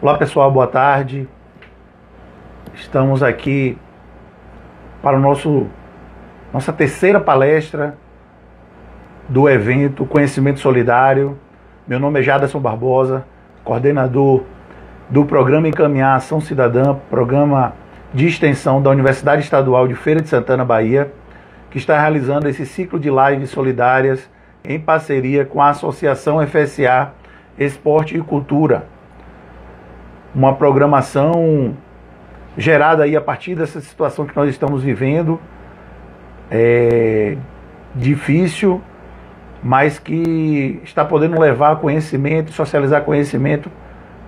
Olá pessoal, boa tarde. Estamos aqui para nossa terceira palestra do evento Conhecimento Solidário. Meu nome é Jaderson Barbosa, coordenador do programa Encaminhar Ação Cidadã, programa de extensão da Universidade Estadual de Feira de Santana, Bahia, que está realizando esse ciclo de lives solidárias em parceria com a Associação FSA Esporte e Cultura. Uma programação gerada aí a partir dessa situação que nós estamos vivendo, difícil, mas que está podendo levar conhecimento, socializar conhecimento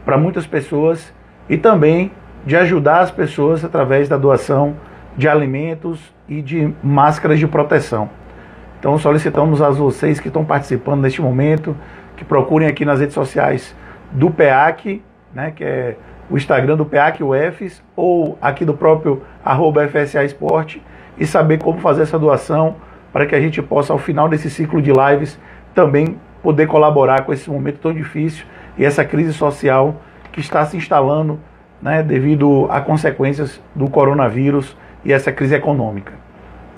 para muitas pessoas e também de ajudar as pessoas através da doação de alimentos e de máscaras de proteção. Então solicitamos a vocês que estão participando neste momento, que procurem aqui nas redes sociais do PEAC, né, que é o Instagram do PEAC UFES, ou aqui do próprio @FSA Esporte, e saber como fazer essa doação para que a gente possa, ao final desse ciclo de lives, também poder colaborar com esse momento tão difícil e essa crise social que está se instalando, né, devido a consequências do coronavírus e essa crise econômica.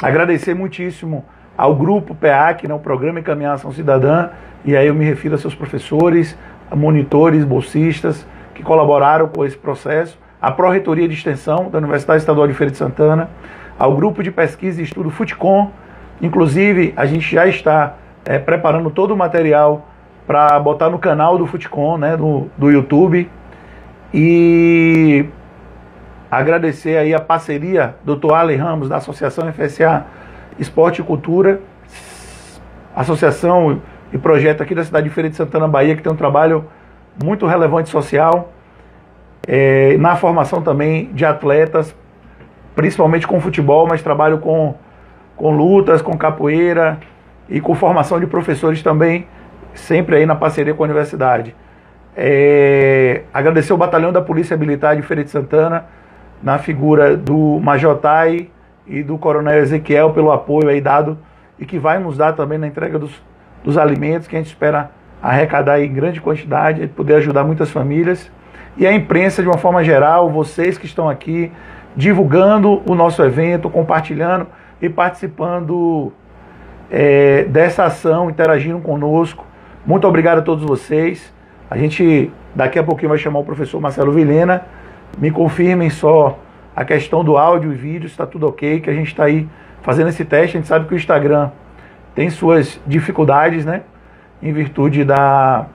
Agradecer muitíssimo ao grupo PEAC, né, o Programa Encaminhar Ação Cidadã, e aí eu me refiro a seus professores, a monitores, bolsistas, que colaboraram com esse processo, a Pró-Reitoria de Extensão da Universidade Estadual de Feira de Santana, ao grupo de pesquisa e estudo FUTCOM. Inclusive, a gente já está preparando todo o material para botar no canal do FUTCOM, né, do YouTube, e agradecer aí a parceria do Dr. Arley Ramos, da Associação FSA Esporte e Cultura, associação e projeto aqui da cidade de Feira de Santana, Bahia, que tem um trabalho muito relevante social, na formação também de atletas, principalmente com futebol, mas trabalho com lutas, com capoeira e com formação de professores também, sempre aí na parceria com a universidade. Agradecer o Batalhão da Polícia Militar de Feira de Santana, na figura do Major Tai e do Coronel Ezequiel, pelo apoio aí dado e que vai nos dar também na entrega dos alimentos, que a gente espera arrecadar em grande quantidade e poder ajudar muitas famílias. E a imprensa, de uma forma geral, vocês que estão aqui divulgando o nosso evento, compartilhando e participando dessa ação, interagindo conosco. Muito obrigado a todos vocês. A gente daqui a pouquinho vai chamar o professor Marcelo Vilhena. Me confirmem só a questão do áudio e vídeo, se está tudo ok, que a gente está aí fazendo esse teste. A gente sabe que o Instagram tem suas dificuldades, né, em virtude da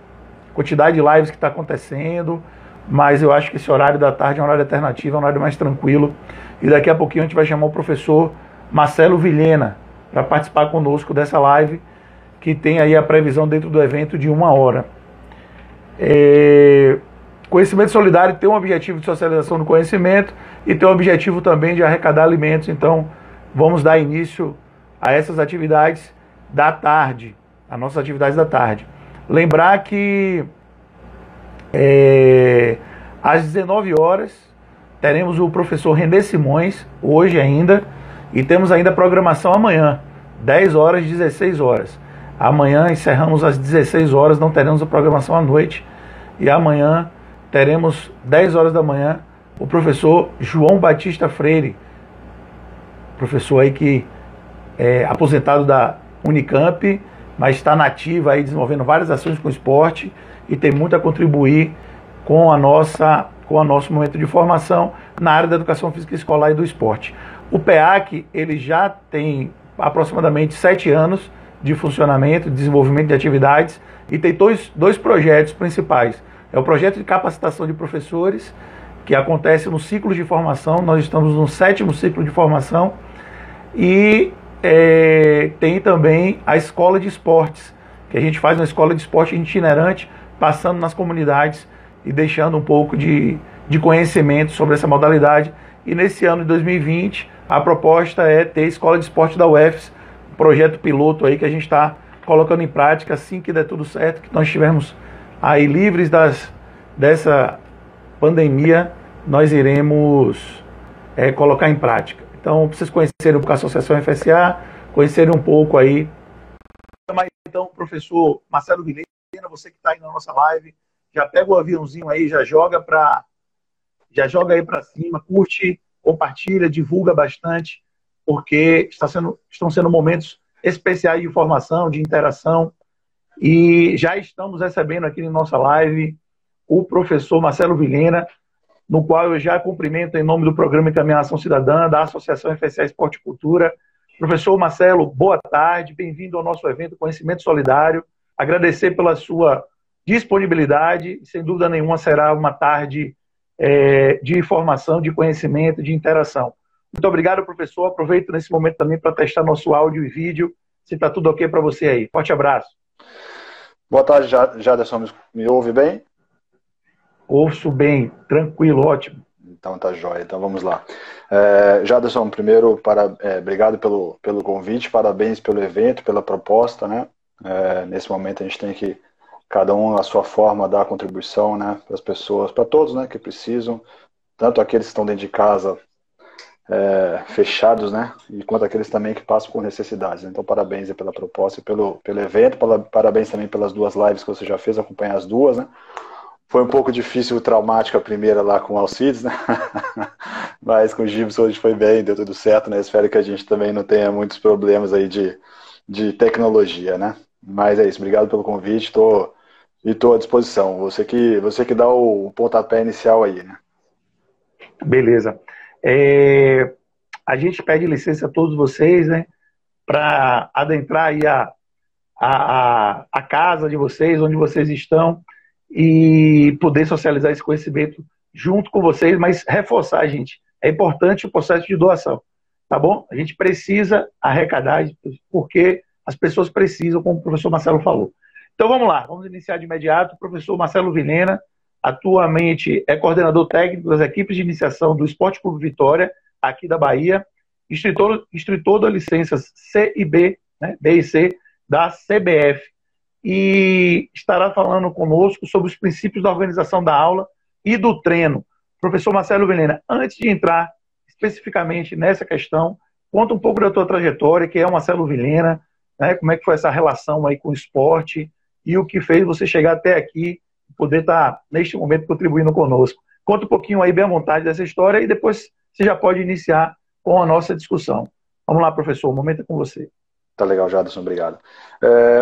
quantidade de lives que está acontecendo, mas eu acho que esse horário da tarde é um horário alternativo, é um horário mais tranquilo, e daqui a pouquinho a gente vai chamar o professor Marcelo Vilhena para participar conosco dessa live, que tem aí a previsão dentro do evento de 1 hora. Conhecimento Solidário tem um objetivo de socialização do conhecimento e tem um objetivo também de arrecadar alimentos, então vamos dar início a essas atividades da tarde, as nossas atividades da tarde. Lembrar que às 19 horas teremos o professor René Simões, hoje ainda, e temos ainda a programação amanhã, 10 horas, 16 horas. Amanhã encerramos às 16 horas, não teremos a programação à noite, e amanhã teremos 10 horas da manhã o professor João Batista Freire, professor aí que é aposentado da Unicamp, mas está nativo aí desenvolvendo várias ações com o esporte e tem muito a contribuir com o nosso momento de formação na área da educação física escolar e do esporte. O PEAC, ele já tem aproximadamente 7 anos de funcionamento, de desenvolvimento de atividades, e tem dois projetos principais. É o projeto de capacitação de professores, que acontece no ciclo de formação. Nós estamos no 7º ciclo de formação, e tem também a escola de esportes, que a gente faz uma escola de esporte itinerante, passando nas comunidades e deixando um pouco de conhecimento sobre essa modalidade. E nesse ano de 2020, a proposta é ter a escola de esporte da UFES, um projeto piloto aí que a gente está colocando em prática. Assim que der tudo certo, que nós estivermos aí livres dessa pandemia, nós iremos colocar em prática. Então, para vocês conhecerem um pouco a Associação FSA, conhecerem um pouco aí. Então, professor Marcelo Vilhena, você que está aí na nossa live, já pega o aviãozinho aí, já joga aí para cima, curte, compartilha, divulga bastante, porque estão sendo momentos especiais de informação, de interação, e já estamos recebendo aqui em nossa live o professor Marcelo Vilhena, no qual eu já cumprimento em nome do programa Encaminhação Cidadã, da Associação FSA Esporte e Cultura. Professor Marcelo, boa tarde, bem-vindo ao nosso evento Conhecimento Solidário. Agradecer pela sua disponibilidade, sem dúvida nenhuma será uma tarde de informação, de conhecimento, de interação. Muito obrigado, professor. Aproveito nesse momento também para testar nosso áudio e vídeo, se está tudo ok para você aí. Forte abraço. Boa tarde, Jaderson. Me ouve bem? Ouço bem, tranquilo, ótimo. Então tá jóia, então vamos lá. Jaderson, primeiro, obrigado pelo convite, parabéns pelo evento, pela proposta, né? Nesse momento a gente tem que, cada um a sua forma, dar a contribuição, né, para as pessoas, para todos, né, que precisam, tanto aqueles que estão dentro de casa fechados, né, e quanto aqueles também que passam por necessidades. Então parabéns pela proposta e pelo evento, parabéns também pelas duas lives que você já fez, acompanhar as duas, né? Foi um pouco difícil, traumática a primeira lá com o Alcides, né? Mas com o Gibson hoje foi bem, deu tudo certo, né? Espero que a gente também não tenha muitos problemas aí de tecnologia, né? Mas é isso, obrigado pelo convite, estou à disposição. Você que dá o pontapé inicial aí, né? Beleza. A gente pede licença a todos vocês, né? Para adentrar aí a casa de vocês, onde vocês estão, e poder socializar esse conhecimento junto com vocês, mas reforçar, gente, é importante o processo de doação, tá bom? A gente precisa arrecadar, porque as pessoas precisam, como o professor Marcelo falou. Então vamos lá, vamos iniciar de imediato. O professor Marcelo Vilhena, atualmente é coordenador técnico das equipes de iniciação do Esporte Clube Vitória, aqui da Bahia, instrutor das licenças C e B, né, B e C, da CBF, e estará falando conosco sobre os princípios da organização da aula e do treino. Professor Marcelo Vilhena, antes de entrar especificamente nessa questão, conta um pouco da tua trajetória, que é o Marcelo Vilhena, né, como é que foi essa relação aí com o esporte e o que fez você chegar até aqui e poder estar, neste momento, contribuindo conosco. Conta um pouquinho aí, bem à vontade, dessa história e depois você já pode iniciar com a nossa discussão. Vamos lá, professor, o momento é com você. Tá legal, Jadson, obrigado.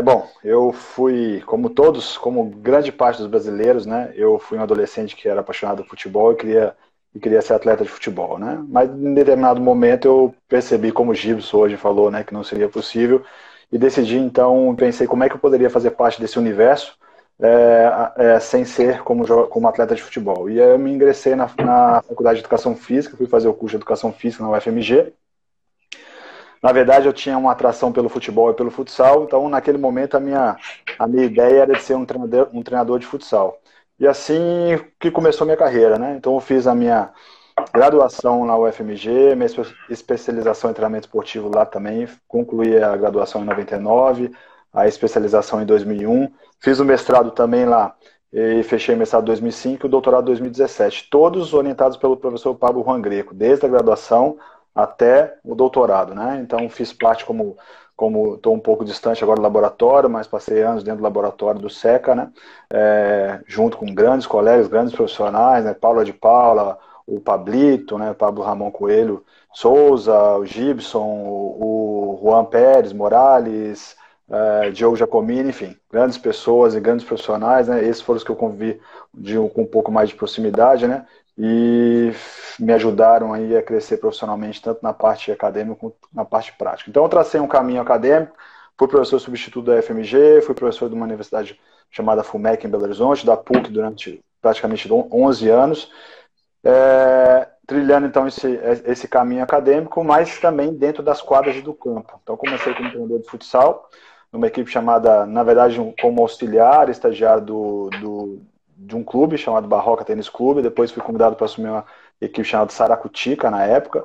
Bom, eu fui, como todos, como grande parte dos brasileiros, né, eu fui um adolescente que era apaixonado por futebol e queria ser atleta de futebol, né, mas em determinado momento eu percebi, como o Gibson hoje falou, né, que não seria possível, e decidi, então, pensei como é que eu poderia fazer parte desse universo sem ser como atleta de futebol. E aí eu me ingressei na Faculdade de Educação Física, fui fazer o curso de Educação Física na UFMG. Na verdade, eu tinha uma atração pelo futebol e pelo futsal, então naquele momento a minha ideia era de ser um treinador de futsal. E assim que começou a minha carreira, né? Então eu fiz a minha graduação na UFMG, minha especialização em treinamento esportivo lá também, concluí a graduação em 99, a especialização em 2001, fiz o mestrado também lá e fechei o mestrado em 2005 e o doutorado em 2017, todos orientados pelo professor Pablo Juan Greco, desde a graduação até o doutorado, né? Então fiz parte como estou um pouco distante agora do laboratório, mas passei anos dentro do laboratório do SECA, né? Junto com grandes colegas, grandes profissionais, né? Paula de Paula, o Pablito, né? Pablo Ramon Coelho Souza, o Gibson, o Juan Pérez Morales, Diogo Giacomini, enfim, grandes pessoas e grandes profissionais, né? Esses foram os que eu convivi com um pouco mais de proximidade, né? E me ajudaram aí a crescer profissionalmente, tanto na parte acadêmica quanto na parte prática. Então eu tracei um caminho acadêmico, fui professor substituto da FMG, fui professor de uma universidade chamada FUMEC em Belo Horizonte, da PUC durante praticamente 11 anos, trilhando então esse caminho acadêmico, mas também dentro das quadras e do campo. Então comecei como treinador de futsal, numa equipe chamada, na verdade, como auxiliar, estagiário de um clube chamado Barroca Tênis Clube. Depois fui convidado para assumir uma equipe chamada Saracutica, na época,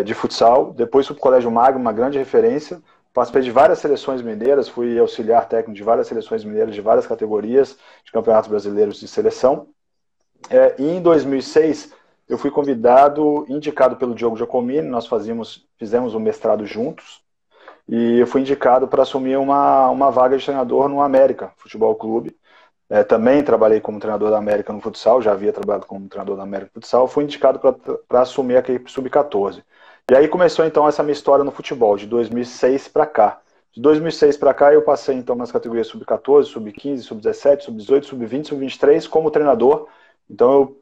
de futsal. Depois fui para o Colégio Magno, uma grande referência. Participei de várias seleções mineiras, fui auxiliar técnico de várias seleções mineiras, de várias categorias de campeonatos brasileiros de seleção. E em 2006, eu fui convidado, indicado pelo Diogo Giacomini, nós fizemos um mestrado juntos, e eu fui indicado para assumir uma vaga de treinador no América Futebol Clube, também trabalhei como treinador da América no futsal, já havia trabalhado como treinador da América no futsal, fui indicado para assumir a equipe sub-14. E aí começou então essa minha história no futebol, de 2006 para cá. De 2006 para cá eu passei então nas categorias sub-14, sub-15, sub-17, sub-18, sub-20, sub-23 como treinador. Então eu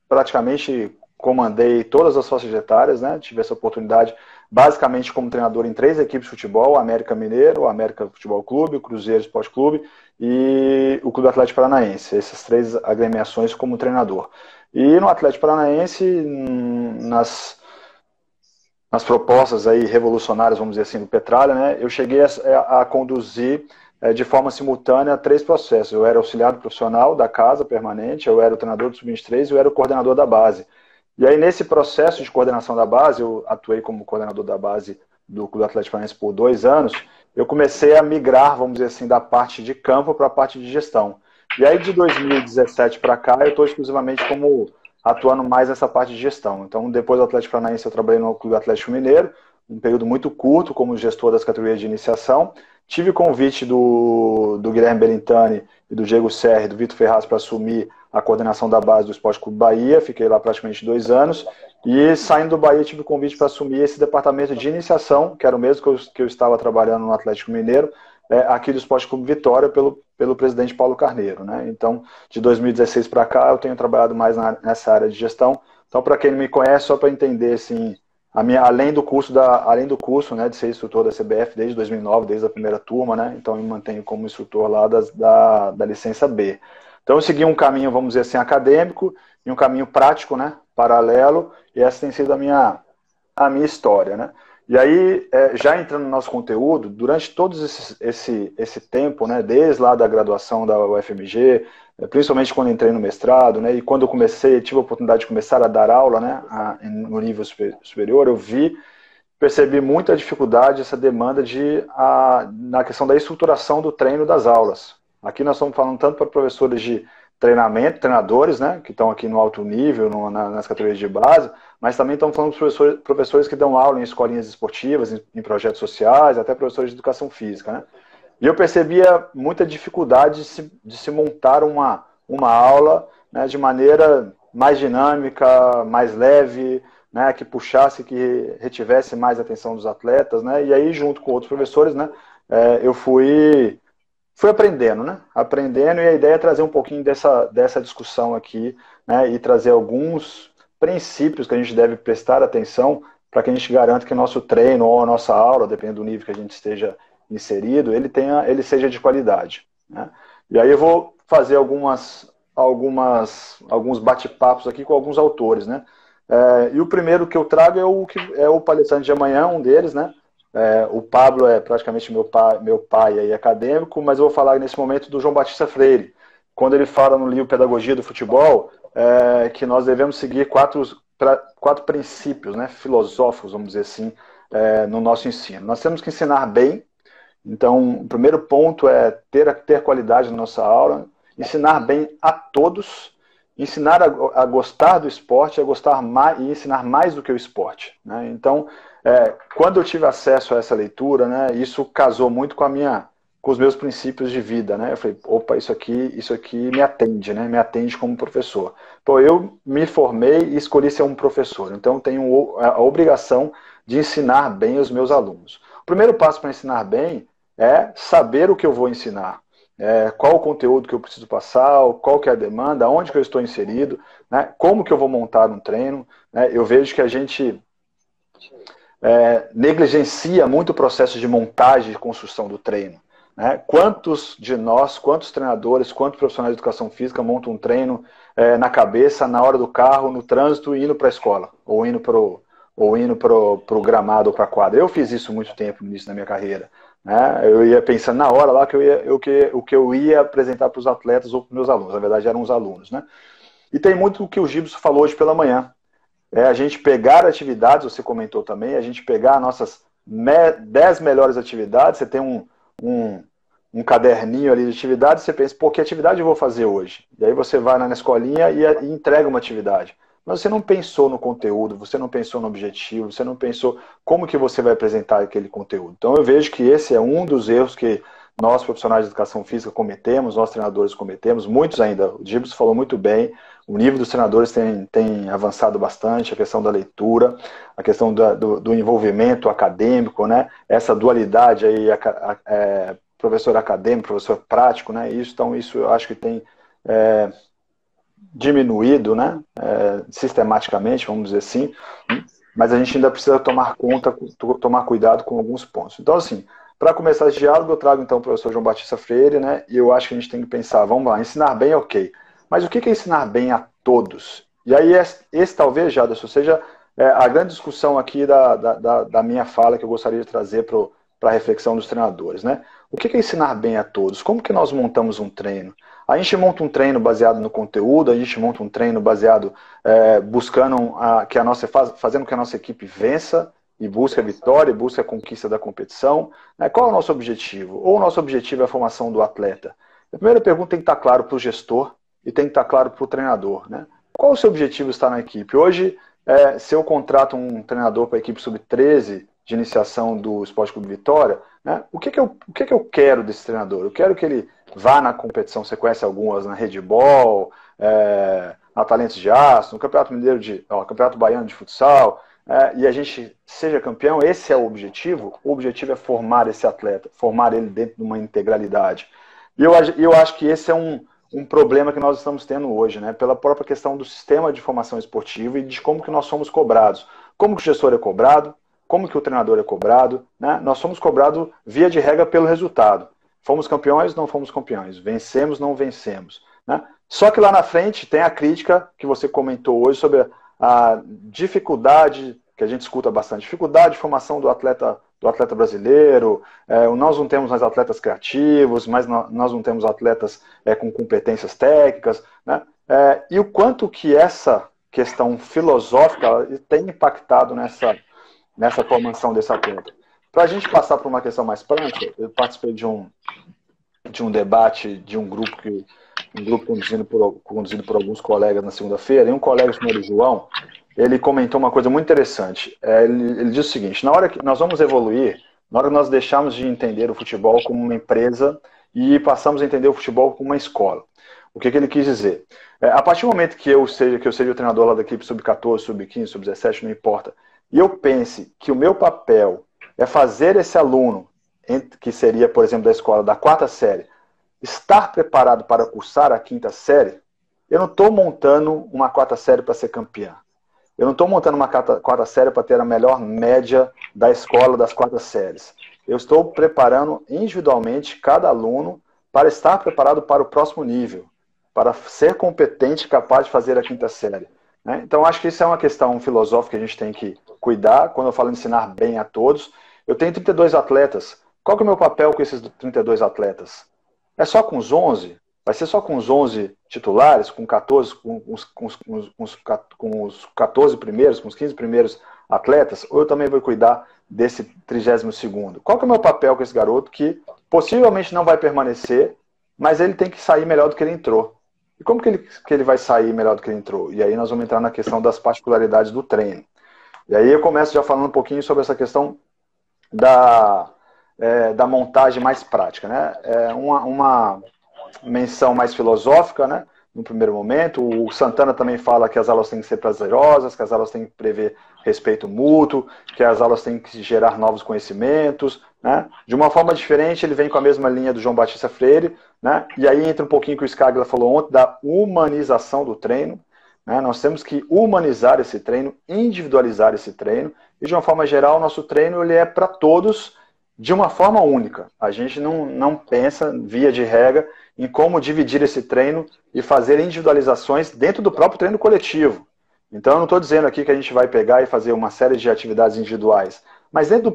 praticamente comandei todas as faixas etárias, né? Tive essa oportunidade basicamente como treinador em 3 equipes de futebol: América Mineiro, o América Futebol Clube, o Cruzeiro Esporte Clube e o Clube Atlético Paranaense. Essas 3 agremiações como treinador. E no Atlético Paranaense, nas propostas aí revolucionárias, vamos dizer assim, do Petralha, né, eu cheguei a conduzir de forma simultânea 3 processos. Eu era auxiliar profissional da casa permanente, eu era o treinador do Sub-23 e eu era o coordenador da base. E aí, nesse processo de coordenação da base, eu atuei como coordenador da base do Clube Atlético Paranaense por 2 anos, eu comecei a migrar, vamos dizer assim, da parte de campo para a parte de gestão. E aí, de 2017 para cá, eu estou exclusivamente atuando mais nessa parte de gestão. Então, depois do Atlético Paranaense, eu trabalhei no Clube Atlético Mineiro, um período muito curto como gestor das categorias de iniciação. Tive convite do Guilherme Belintani e do Diego Serri, do Vitor Ferraz, para assumir a coordenação da base do Esporte Clube Bahia. Fiquei lá praticamente 2 anos. E saindo do Bahia, tive convite para assumir esse departamento de iniciação, que era o mesmo que eu estava trabalhando no Atlético Mineiro, aqui do Esporte Clube Vitória, pelo presidente Paulo Carneiro, né? Então, de 2016 para cá, eu tenho trabalhado mais nessa área de gestão. Então, para quem não me conhece, só para entender, assim, além do curso, né, de ser instrutor da CBF desde 2009, desde a primeira turma, né? Então, eu me mantenho como instrutor lá da licença B. Então, eu segui um caminho, vamos dizer assim, acadêmico e um caminho prático, né, paralelo, e essa tem sido a minha história, né? E aí, já entrando no nosso conteúdo, durante todo esse tempo, né, desde lá da graduação da UFMG, principalmente quando entrei no mestrado, né, e quando eu tive a oportunidade de começar a dar aula, né, no nível superior, eu percebi muita dificuldade, essa demanda na questão da estruturação do treino das aulas. Aqui nós estamos falando tanto para professores de treinamento, treinadores, né, que estão aqui no alto nível, nas categorias de base, mas também estamos falando dos professores que dão aula em escolinhas esportivas, em projetos sociais, até professores de educação física, né? E eu percebia muita dificuldade de se montar uma aula, né, de maneira mais dinâmica, mais leve, né, que puxasse, que retivesse mais a atenção dos atletas, né? E aí, junto com outros professores, né, eu fui aprendendo, né? Aprendendo, e a ideia é trazer um pouquinho dessa discussão aqui, né? E trazer alguns princípios que a gente deve prestar atenção para que a gente garanta que nosso treino ou a nossa aula, dependendo do nível que a gente esteja inserido, ele seja de qualidade, né? E aí eu vou fazer alguns bate-papos aqui com alguns autores, né? E o primeiro que eu trago é o palestrante de amanhã, um deles, né? O Pablo é praticamente meu pai aí, acadêmico, mas eu vou falar nesse momento do João Batista Freire, quando ele fala no livro Pedagogia do Futebol, que nós devemos seguir 4 princípios, né, filosóficos, vamos dizer assim, no nosso ensino. Nós temos que ensinar bem. Então, o primeiro ponto é ter qualidade na nossa aula, ensinar bem a todos, ensinar a gostar do esporte, a gostar mais e ensinar mais do que o esporte, né? Então, quando eu tive acesso a essa leitura, né, isso casou muito com os meus princípios de vida, né? Eu falei, opa, isso aqui me atende, né? Me atende como professor. Então, eu me formei e escolhi ser um professor. Então, eu tenho a obrigação de ensinar bem os meus alunos. O primeiro passo para ensinar bem é saber o que eu vou ensinar. Qual o conteúdo que eu preciso passar, qual que é a demanda, onde que eu estou inserido, né? Como que eu vou montar um treino, né? Eu vejo que a gente negligencia muito o processo de montagem e construção do treino, né? Quantos de nós, quantos treinadores, quantos profissionais de educação física montam um treino na cabeça, na hora do carro, no trânsito, indo para a escola, ou indo para o gramado ou para a quadra? Eu fiz isso muito tempo no início da minha carreira, né? Eu ia pensando na hora lá o que eu ia apresentar para os atletas ou para os meus alunos. Na verdade, eram os alunos, né? E tem muito o que o Gibson falou hoje pela manhã. A gente pegar atividades, você comentou também, a gente pegar nossas 10 melhores atividades. Você tem um caderninho ali de atividades, você pensa, pô, que atividade eu vou fazer hoje? E aí você vai na escolinha e entrega uma atividade. Mas você não pensou no conteúdo, você não pensou no objetivo, você não pensou como que você vai apresentar aquele conteúdo. Então eu vejo que esse é um dos erros que nós profissionais de educação física cometemos, nós treinadores cometemos, muitos ainda. O Gibson falou muito bem, o nível dos treinadores tem avançado bastante, a questão da leitura, a questão do envolvimento acadêmico, né? Essa dualidade aí, professor acadêmico, professor prático, né? Então isso eu acho que tem diminuído, né? Sistematicamente, vamos dizer assim, mas a gente ainda precisa tomar cuidado com alguns pontos. Então, assim, para começar esse diálogo, eu trago então o professor João Batista Freire, né? E eu acho que a gente tem que pensar, vamos lá, ensinar bem, ok. Mas o que é ensinar bem a todos? E aí, esse talvez, Jaderson, seja a grande discussão aqui da minha fala que eu gostaria de trazer para a reflexão dos treinadores, né? O que é ensinar bem a todos? Como que nós montamos um treino? A gente monta um treino baseado no conteúdo, a gente monta um treino baseado buscando fazendo que a nossa equipe vença e busque a vitória, e busque a conquista da competição. Qual é o nosso objetivo? Ou o nosso objetivo é a formação do atleta? A primeira pergunta tem que estar claro para o gestor e tem que estar claro para o treinador, né? Qual o seu objetivo estar na equipe? Hoje, se eu contrato um treinador para a equipe sub-13 de iniciação do Esporte Clube Vitória, né? O que eu quero desse treinador? Eu quero que ele vá na competição, você conhece algumas, na Redball, na Talentos de Aço, no Campeonato Baiano de Futsal, e a gente seja campeão. Esse é o objetivo. O objetivo é formar esse atleta, formar ele dentro de uma integralidade. E eu acho que esse é um problema que nós estamos tendo hoje, né? Pela própria questão do sistema de formação esportiva e de como que nós somos cobrados. Como que o gestor é cobrado, como que o treinador é cobrado, né? Nós somos cobrados, via de regra, pelo resultado. Fomos campeões, não fomos campeões. Vencemos, não vencemos, né? Só que lá na frente tem a crítica que você comentou hoje sobre a dificuldade, que a gente escuta bastante, dificuldade de formação do atleta brasileiro. Nós não temos mais atletas criativos, mas nós não temos atletas com competências técnicas, né? E o quanto que essa questão filosófica tem impactado nessa formação desse atleta. Para a gente passar por uma questão mais prática, eu participei de um debate de um grupo conduzido por alguns colegas na segunda-feira, e um colega, o senhor João, ele comentou uma coisa muito interessante. Ele disse o seguinte: na hora que nós vamos evoluir, na hora que nós deixamos de entender o futebol como uma empresa e passamos a entender o futebol como uma escola. O que ele quis dizer? A partir do momento que eu seja o treinador lá da equipe sub-14, sub-15, sub-17, não importa, e eu pense que o meu papel é fazer esse aluno, que seria, por exemplo, da escola da 4ª série, estar preparado para cursar a 5ª série, eu não estou montando uma 4ª série para ser campeã. Eu não estou montando uma 4ª série para ter a melhor média da escola das 4 séries. Eu estou preparando individualmente cada aluno para estar preparado para o próximo nível, para ser competente e capaz de fazer a 5ª série. Né? Então, acho que isso é uma questão filosófica que a gente tem que cuidar. Quando eu falo ensinar bem a todos, eu tenho 32 atletas. Qual que é o meu papel com esses 32 atletas? É só com os 11? Vai ser só com os 11 titulares, com 14, com os 14 primeiros, com os 15 primeiros atletas? Ou eu também vou cuidar desse 32º? Qual que é o meu papel com esse garoto que possivelmente não vai permanecer, mas ele tem que sair melhor do que ele entrou? E como que ele vai sair melhor do que ele entrou? E aí nós vamos entrar na questão das particularidades do treino. E aí eu começo já falando um pouquinho sobre essa questão da montagem mais prática, né? Uma menção mais filosófica, né? No primeiro momento, o Santana também fala que as aulas têm que ser prazerosas, que as aulas têm que prever respeito mútuo, que as aulas têm que gerar novos conhecimentos, né? De uma forma diferente, ele vem com a mesma linha do João Batista Freire, né? E aí entra um pouquinho que o Scaglia falou ontem da humanização do treino, né? Nós temos que humanizar esse treino, individualizar esse treino, e de uma forma geral, o nosso treino ele é para todos de uma forma única. A gente não pensa, via de regra, em como dividir esse treino e fazer individualizações dentro do próprio treino coletivo. Então, eu não estou dizendo aqui que a gente vai pegar e fazer uma série de atividades individuais, mas dentro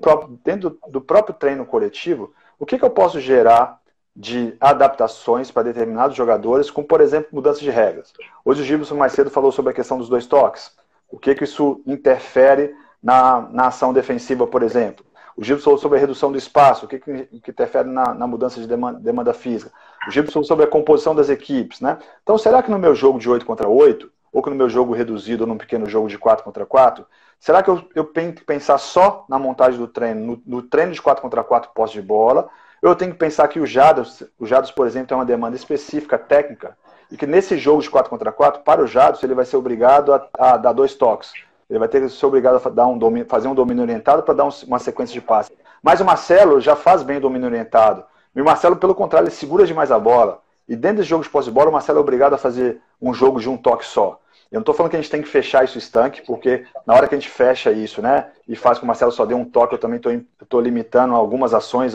do próprio treino coletivo, o que eu posso gerar de adaptações para determinados jogadores, como, por exemplo, mudança de regras. Hoje o Gibson mais cedo falou sobre a questão dos 2 toques. O que isso interfere na ação defensiva, por exemplo. O Gibson falou sobre a redução do espaço, o que interfere na mudança de demanda física. O Gibson falou sobre a composição das equipes, né? Então, será que no meu jogo de 8 contra 8, ou que no meu jogo reduzido, ou num pequeno jogo de 4 contra 4, será que eu tenho que pensar só na montagem do treino, no treino de 4 contra 4 posse de bola, Eu tenho que pensar que o Jadson, por exemplo, tem uma demanda específica, técnica, e que nesse jogo de 4 contra 4, para o Jadson, ele vai ser obrigado a dar 2 toques. Ele vai ter que ser obrigado a fazer um domínio orientado para dar uma sequência de passes. Mas o Marcelo já faz bem o domínio orientado. E o Marcelo, pelo contrário, ele segura demais a bola. E dentro desse jogo de posse de bola, o Marcelo é obrigado a fazer um jogo de um toque só. Eu não estou falando que a gente tem que fechar isso estanque, porque na hora que a gente fecha isso, né, e faz com que o Marcelo só dê um toque, eu também estou limitando algumas ações,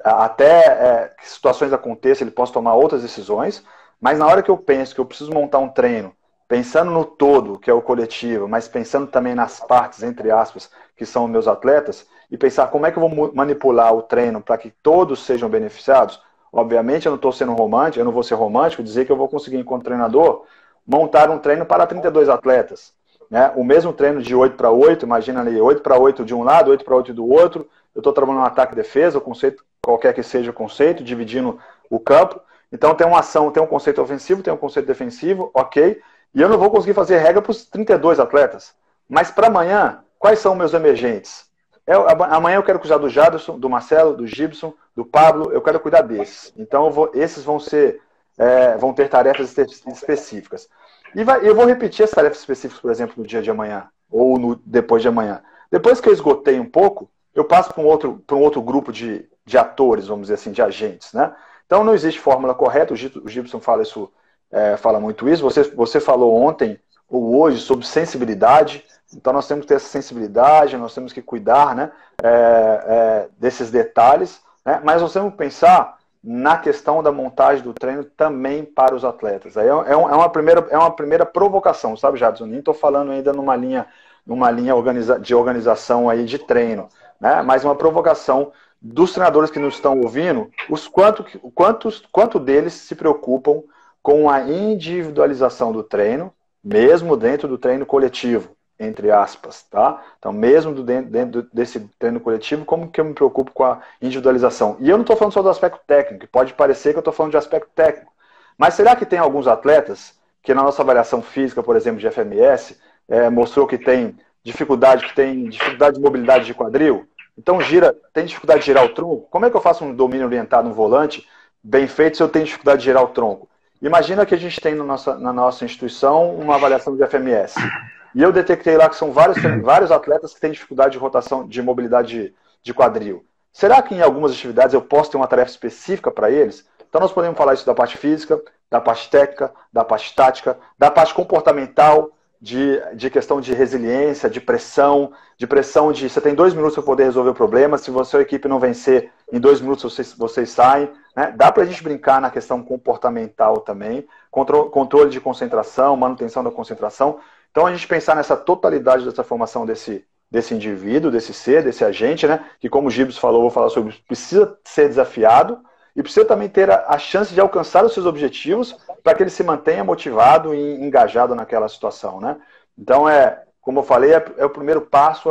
até que situações aconteçam, ele possa tomar outras decisões. Mas na hora que eu penso que eu preciso montar um treino, pensando no todo, que é o coletivo, mas pensando também nas partes, entre aspas, que são os meus atletas, e pensar como é que eu vou manipular o treino para que todos sejam beneficiados, obviamente eu não estou sendo romântico, eu não vou ser romântico, dizer que eu vou conseguir, enquanto treinador, montar um treino para 32 atletas. Né? O mesmo treino de 8 para 8, imagina ali, 8 para 8 de um lado, 8 para 8 do outro, eu estou trabalhando no ataque e defesa, o conceito, qualquer que seja o conceito, dividindo o campo. Então tem uma ação, tem um conceito ofensivo, tem um conceito defensivo, ok. E eu não vou conseguir fazer regra para os 32 atletas. Mas para amanhã, quais são meus emergentes? Amanhã eu quero cuidar do Jadson, do Marcelo, do Gibson, do Pablo, eu quero cuidar desses. Então esses vão ter tarefas específicas. E eu vou repetir as tarefas específicas, por exemplo, no dia de amanhã, ou depois de amanhã. Depois que eu esgotei um pouco, eu passo para um outro grupo de atores, vamos dizer assim, de agentes, né? Então não existe fórmula correta, o Gibson fala muito isso. Você falou ontem ou hoje sobre sensibilidade, então nós temos que ter essa sensibilidade, nós temos que cuidar, né, desses detalhes, né, mas nós temos que pensar na questão da montagem do treino também para os atletas. Aí é uma primeira provocação, sabe, Jadson? Nem estou falando ainda numa linha de organização aí de treino, né, mas uma provocação dos treinadores que nos estão ouvindo, quanto deles se preocupam com a individualização do treino, mesmo dentro do treino coletivo, entre aspas, tá? Então, mesmo dentro desse treino coletivo, como que eu me preocupo com a individualização? E eu não estou falando só do aspecto técnico, pode parecer que eu estou falando de aspecto técnico, mas será que tem alguns atletas que na nossa avaliação física, por exemplo, de FMS, mostrou que tem dificuldade de mobilidade de quadril? Então tem dificuldade de girar o tronco? Como é que eu faço um domínio orientado no volante bem feito se eu tenho dificuldade de girar o tronco? Imagina que a gente tem na nossa instituição uma avaliação de FMS. E eu detectei lá que são vários atletas que têm dificuldade de rotação, de mobilidade de quadril. Será que em algumas atividades eu posso ter uma tarefa específica para eles? Então nós podemos falar isso da parte física, da parte técnica, da parte tática, da parte comportamental, de questão de resiliência, de pressão de você tem 2 minutos para poder resolver o problema, se a sua equipe não vencer, em 2 minutos vocês saem. Né? Dá para a gente brincar na questão comportamental também, controle de concentração, manutenção da concentração. Então a gente pensar nessa totalidade dessa formação desse indivíduo, desse ser, desse agente, né? Que como o Gibbs falou, vou falar sobre, precisa ser desafiado e precisa também ter a chance de alcançar os seus objetivos para que ele se mantenha motivado e engajado naquela situação, né? Então, como eu falei, o primeiro passo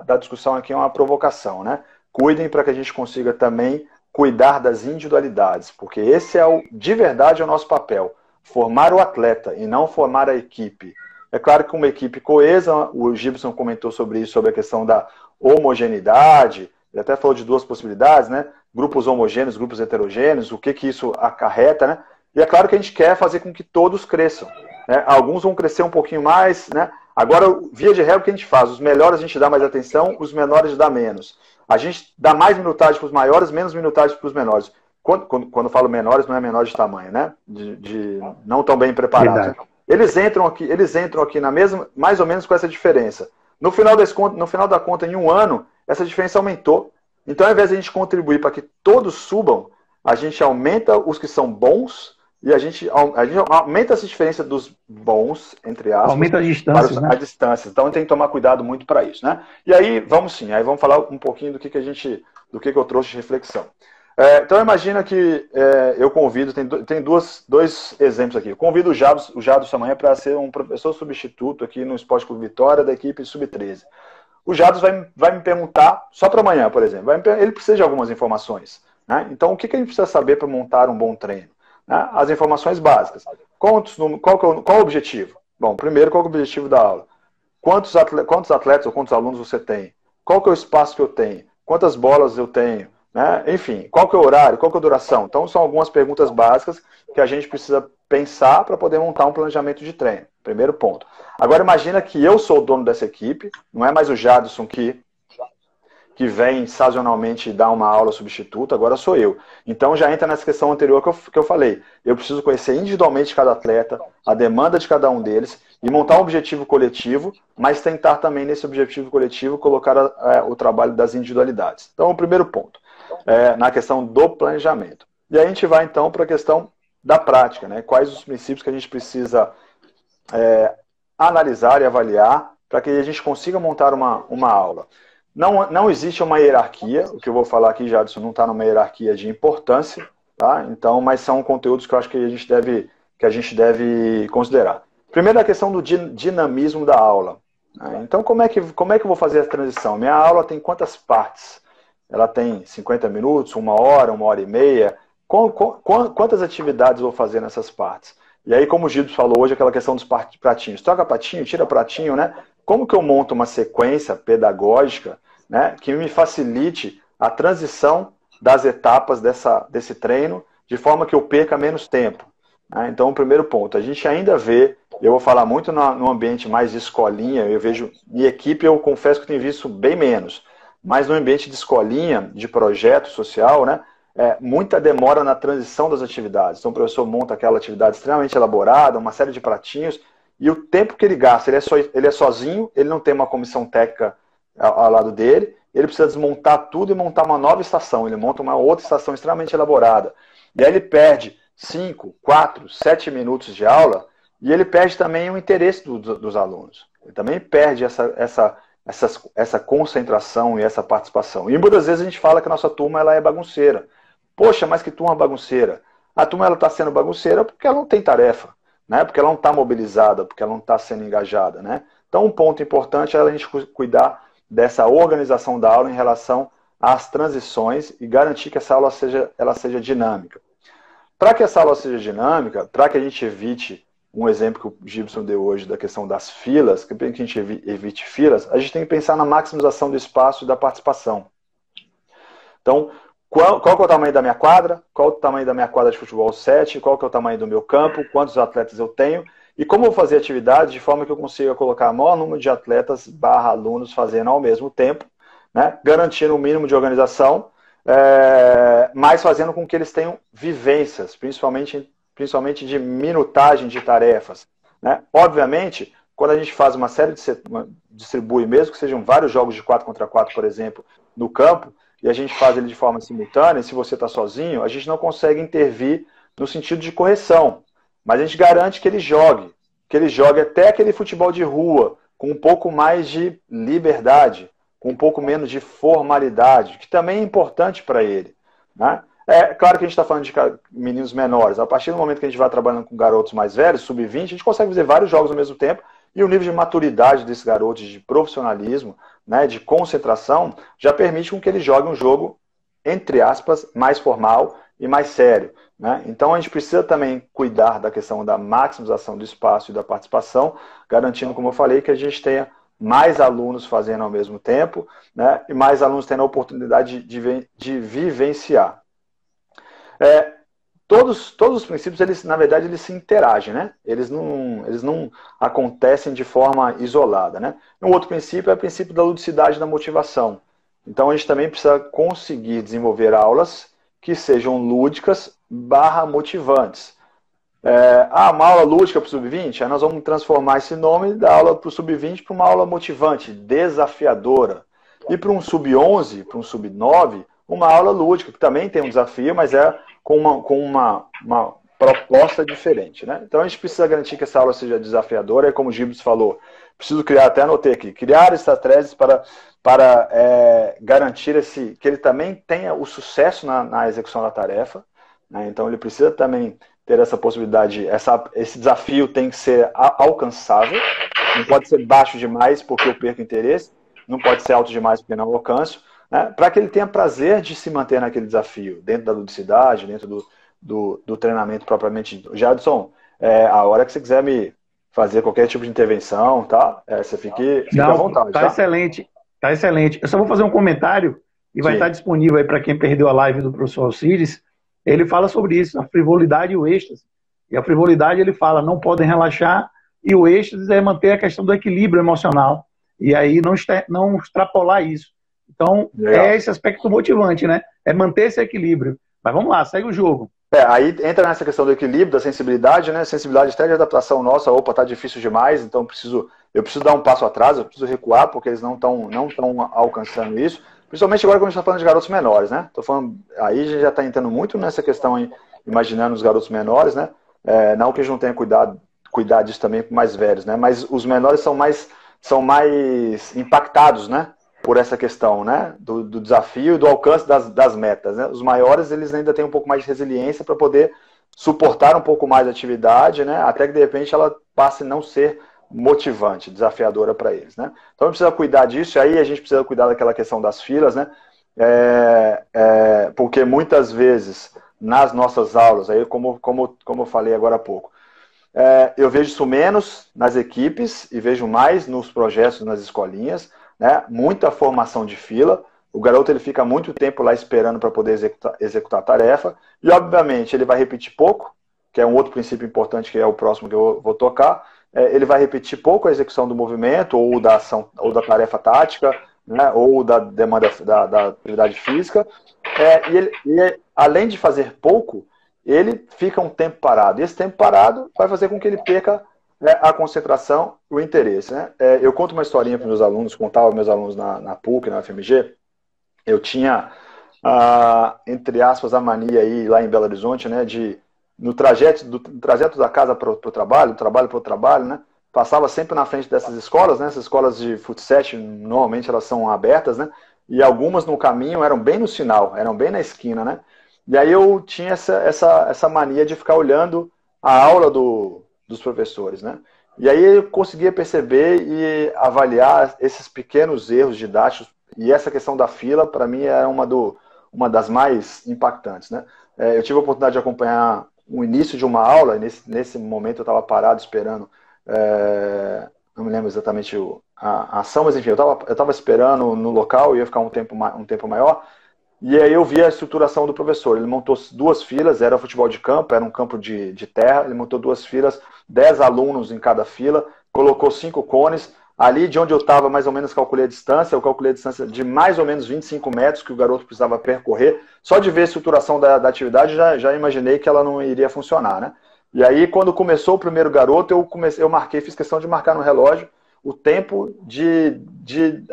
da discussão aqui é uma provocação, né? Cuidem para que a gente consiga também cuidar das individualidades, porque esse de verdade é o nosso papel, formar o atleta e não formar a equipe. É claro que uma equipe coesa, o Gibson comentou sobre isso, sobre a questão da homogeneidade, ele até falou de 2 possibilidades, né? Grupos homogêneos, grupos heterogêneos, o que isso acarreta, né? E é claro que a gente quer fazer com que todos cresçam. Né? Alguns vão crescer um pouquinho mais, né? Agora, via de regra, o que a gente faz? Os melhores a gente dá mais atenção, os menores dá menos. A gente dá mais minutagem para os maiores, menos minutagem para os menores. Quando falo menores, não é menor de tamanho, né? De não tão bem preparados. Né? Eles entram aqui na mesma, mais ou menos com essa diferença. No final da conta, em um ano, essa diferença aumentou. Então, ao invés de a gente contribuir para que todos subam, a gente aumenta os que são bons e a gente aumenta essa diferença dos bons, entre aspas. Aumenta as distâncias, né? As distâncias. Então, tem que tomar cuidado muito para isso, né? E aí, vamos falar um pouquinho do que eu trouxe de reflexão. Então, imagina que eu convido, tem dois exemplos aqui. Eu convido o Jadson amanhã para ser um professor substituto aqui no Esporte Clube Vitória da equipe Sub-13. O Jadson vai me perguntar, só para amanhã, por exemplo, ele precisa de algumas informações. Né? Então, o que a gente precisa saber para montar um bom treino? Né? As informações básicas. Qual o objetivo? Bom, primeiro, qual é o objetivo da aula? Quantos atletas ou quantos alunos você tem? Qual que é o espaço que eu tenho? Quantas bolas eu tenho? né? Enfim, qual que é o horário, qual que é a duração? Então, são algumas perguntas básicas que a gente precisa pensar para poder montar um planejamento de treino. Primeiro ponto. Agora, imagina que eu sou o dono dessa equipe, não é mais o Jadson que vem sazonalmente dar uma aula substituta, agora sou eu. Então já entra nessa questão anterior que eu falei. Eu preciso conhecer individualmente cada atleta, a demanda de cada um deles, e montar um objetivo coletivo, mas tentar também nesse objetivo coletivo colocar o trabalho das individualidades. Então, o primeiro ponto, na questão do planejamento. E aí a gente vai então para a questão da prática, né? Quais os princípios que a gente precisa analisar e avaliar para que a gente consiga montar uma aula. Não existe uma hierarquia, o que eu vou falar aqui, Jadson, não está numa hierarquia de importância, tá? Então, mas são conteúdos que eu acho que a gente deve considerar. Primeiro, a questão do dinamismo da aula. Então, como é que eu vou fazer a transição? Minha aula tem quantas partes? Ela tem 50 minutos, 1 hora e meia? Quantas atividades eu vou fazer nessas partes? E aí, como o Gilson falou hoje, aquela questão dos pratinhos. Troca pratinho, tira pratinho, né? Como que eu monto uma sequência pedagógica, né, que me facilite a transição das etapas desse treino, de forma que eu perca menos tempo? Né? Então, o primeiro ponto, a gente ainda vê, eu vou falar muito no ambiente mais de escolinha, eu vejo, em equipe eu confesso que tenho visto bem menos, mas no ambiente de escolinha, de projeto social, né, muita demora na transição das atividades. Então, o professor monta aquela atividade extremamente elaborada, uma série de pratinhos, e o tempo que ele gasta, ele é sozinho, ele não tem uma comissão técnica ao lado dele, ele precisa desmontar tudo e montar uma nova estação, ele monta uma outra estação extremamente elaborada. E aí ele perde 5, 4, 7 minutos de aula, e ele perde também o interesse dos alunos. Ele também perde essa concentração e essa participação. E muitas vezes a gente fala que a nossa turma ela é bagunceira. Poxa, mas que turma bagunceira? A turma está sendo bagunceira porque ela não tem tarefa. Né? Porque ela não está mobilizada, porque ela não está sendo engajada. Né? Então, um ponto importante é a gente cuidar dessa organização da aula em relação às transições e garantir que essa aula seja dinâmica. Para que essa aula seja dinâmica, para que a gente evite um exemplo que o Gibson deu hoje da questão das filas, que a gente evite filas, a gente tem que pensar na maximização do espaço e da participação. Então, qual que é o tamanho da minha quadra? Qual é o tamanho da minha quadra de futebol 7? Qual que é o tamanho do meu campo? Quantos atletas eu tenho? E como eu vou fazer atividades de forma que eu consiga colocar o maior número de atletas / alunos fazendo ao mesmo tempo, né? Garantindo o mínimo de organização, mas fazendo com que eles tenham vivências, principalmente de minutagem de tarefas. Né? Obviamente, quando a gente faz uma série distribui, mesmo que sejam vários jogos de 4 contra 4, por exemplo, no campo, e a gente faz ele de forma simultânea, e se você está sozinho, a gente não consegue intervir no sentido de correção. Mas a gente garante que ele jogue até aquele futebol de rua, com um pouco mais de liberdade, com um pouco menos de formalidade, que também é importante para ele. Né? É claro que a gente está falando de meninos menores. A partir do momento que a gente vai trabalhando com garotos mais velhos, sub-20, a gente consegue fazer vários jogos ao mesmo tempo, e o nível de maturidade desses garotos, de profissionalismo, né, de concentração, já permite com que ele jogue um jogo, entre aspas, mais formal e mais sério. Né? Então a gente precisa também cuidar da questão da maximização do espaço e da participação, garantindo, como eu falei, que a gente tenha mais alunos fazendo ao mesmo tempo, né, e mais alunos tendo a oportunidade de vivenciar. Todos os princípios, na verdade, eles se interagem, né? Eles não acontecem de forma isolada, né? Um outro princípio é o princípio da ludicidade e da motivação. Então, a gente também precisa conseguir desenvolver aulas que sejam lúdicas / motivantes. Uma aula lúdica para o sub-20, aí nós vamos transformar esse nome da aula para o sub-20 para uma aula motivante, desafiadora. E para um sub-11, para um sub-9, uma aula lúdica, que também tem um desafio, mas com uma proposta diferente. Né? Então a gente precisa garantir que essa aula seja desafiadora, e como o Gibson falou, preciso criar, até anotei aqui, criar estratégias para garantir que ele também tenha o sucesso na execução da tarefa. Né? Então ele precisa também ter essa possibilidade, esse desafio tem que ser alcançável, não pode ser baixo demais porque eu perco interesse, não pode ser alto demais porque não alcanço, né? Para que ele tenha prazer de se manter naquele desafio, dentro da ludicidade, dentro do treinamento propriamente dito. Jadson, a hora que você quiser me fazer qualquer tipo de intervenção, tá? Você fique à vontade. Tá excelente, tá excelente. Eu só vou fazer um comentário e vai estar disponível aí para quem perdeu a live do professor Alcides. Ele fala sobre isso, a frivolidade e o êxtase. E a frivolidade, ele fala, não podem relaxar, e o êxtase é manter a questão do equilíbrio emocional, e aí não extrapolar isso. Então, é esse aspecto motivante, né? É manter esse equilíbrio. Mas vamos lá, segue o jogo. Aí entra nessa questão do equilíbrio, da sensibilidade, né? Sensibilidade até de adaptação nossa, opa, tá difícil demais, então eu preciso dar um passo atrás, eu preciso recuar, porque eles não estão alcançando isso. Principalmente agora quando a gente está falando de garotos menores, né? Tô falando, aí a gente já está entrando muito nessa questão aí, imaginando os garotos menores, né? Não que a gente não tenha cuidar disso também para mais velhos, né? Mas os menores são mais impactados, né? Por essa questão, né? Do desafio e do alcance das metas, né? Os maiores, eles ainda têm um pouco mais de resiliência para poder suportar um pouco mais a atividade, né? Até que de repente ela passe a não ser motivante, desafiadora para eles, né? Então a gente precisa cuidar disso, e aí a gente precisa cuidar daquela questão das filas, né? Porque muitas vezes nas nossas aulas, aí como eu falei agora há pouco, eu vejo isso menos nas equipes e vejo mais nos projetos, nas escolinhas, né? Muita formação de fila, o garoto ele fica muito tempo lá esperando para poder executar a tarefa, e obviamente ele vai repetir pouco, que é um outro princípio importante, que é o próximo que eu vou tocar. Ele vai repetir pouco a execução do movimento, ou da ação, ou da tarefa tática, né? Ou da demanda da atividade física, e além de fazer pouco, ele fica um tempo parado. E esse tempo parado vai fazer com que ele perca, né, a concentração e o interesse, né? Eu conto uma historinha para os meus alunos, contava para meus alunos na PUC, na UFMG. Eu tinha, entre aspas, a mania aí lá em Belo Horizonte, né, no trajeto da casa para o trabalho, do trabalho para o trabalho, né, passava sempre na frente dessas escolas, né, essas escolas de futsal, normalmente elas são abertas, né, e algumas no caminho eram bem no sinal, eram bem na esquina, né. E aí eu tinha essa mania de ficar olhando a aula dos professores, né? E aí eu conseguia perceber e avaliar esses pequenos erros didáticos, e essa questão da fila, para mim, era uma das mais impactantes, né? Eu tive a oportunidade de acompanhar o início de uma aula, e nesse momento eu estava parado esperando, não me lembro exatamente a ação, mas enfim, eu estava esperando no local, ia ficar um tempo maior. E aí eu vi a estruturação do professor. Ele montou 2 filas, era futebol de campo, era um campo de terra. Ele montou 2 filas, 10 alunos em cada fila, colocou 5 cones. Ali de onde eu estava, mais ou menos, calculei a distância. Eu calculei a distância de mais ou menos 25 metros que o garoto precisava percorrer. Só de ver a estruturação da atividade, já imaginei que ela não iria funcionar, né? E aí, quando começou o primeiro garoto, eu fiz questão de marcar no relógio o tempo de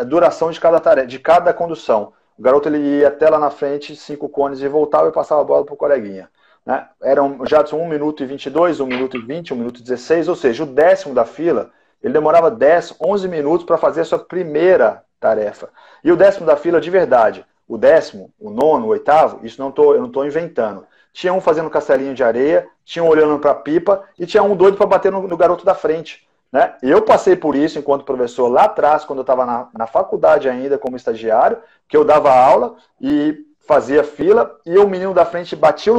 duração de cada tarefa, de cada condução. O garoto ele ia até lá na frente, 5 cones, e voltava e passava a bola para o coleguinha, né? Eram já 1 minuto e 22, 1 minuto e 20, 1 minuto e 16, ou seja, o 10º da fila, ele demorava 10, 11 minutos para fazer a sua primeira tarefa. E o 10º da fila, de verdade, o 10º, o 9º, o 8º, isso eu não estou inventando. Tinha um fazendo castelinho de areia, tinha um olhando para a pipa, e tinha um doido para bater no garoto da frente, né? Eu passei por isso enquanto professor lá atrás, quando eu estava na faculdade ainda como estagiário, que eu dava aula e fazia fila, e o menino da frente batia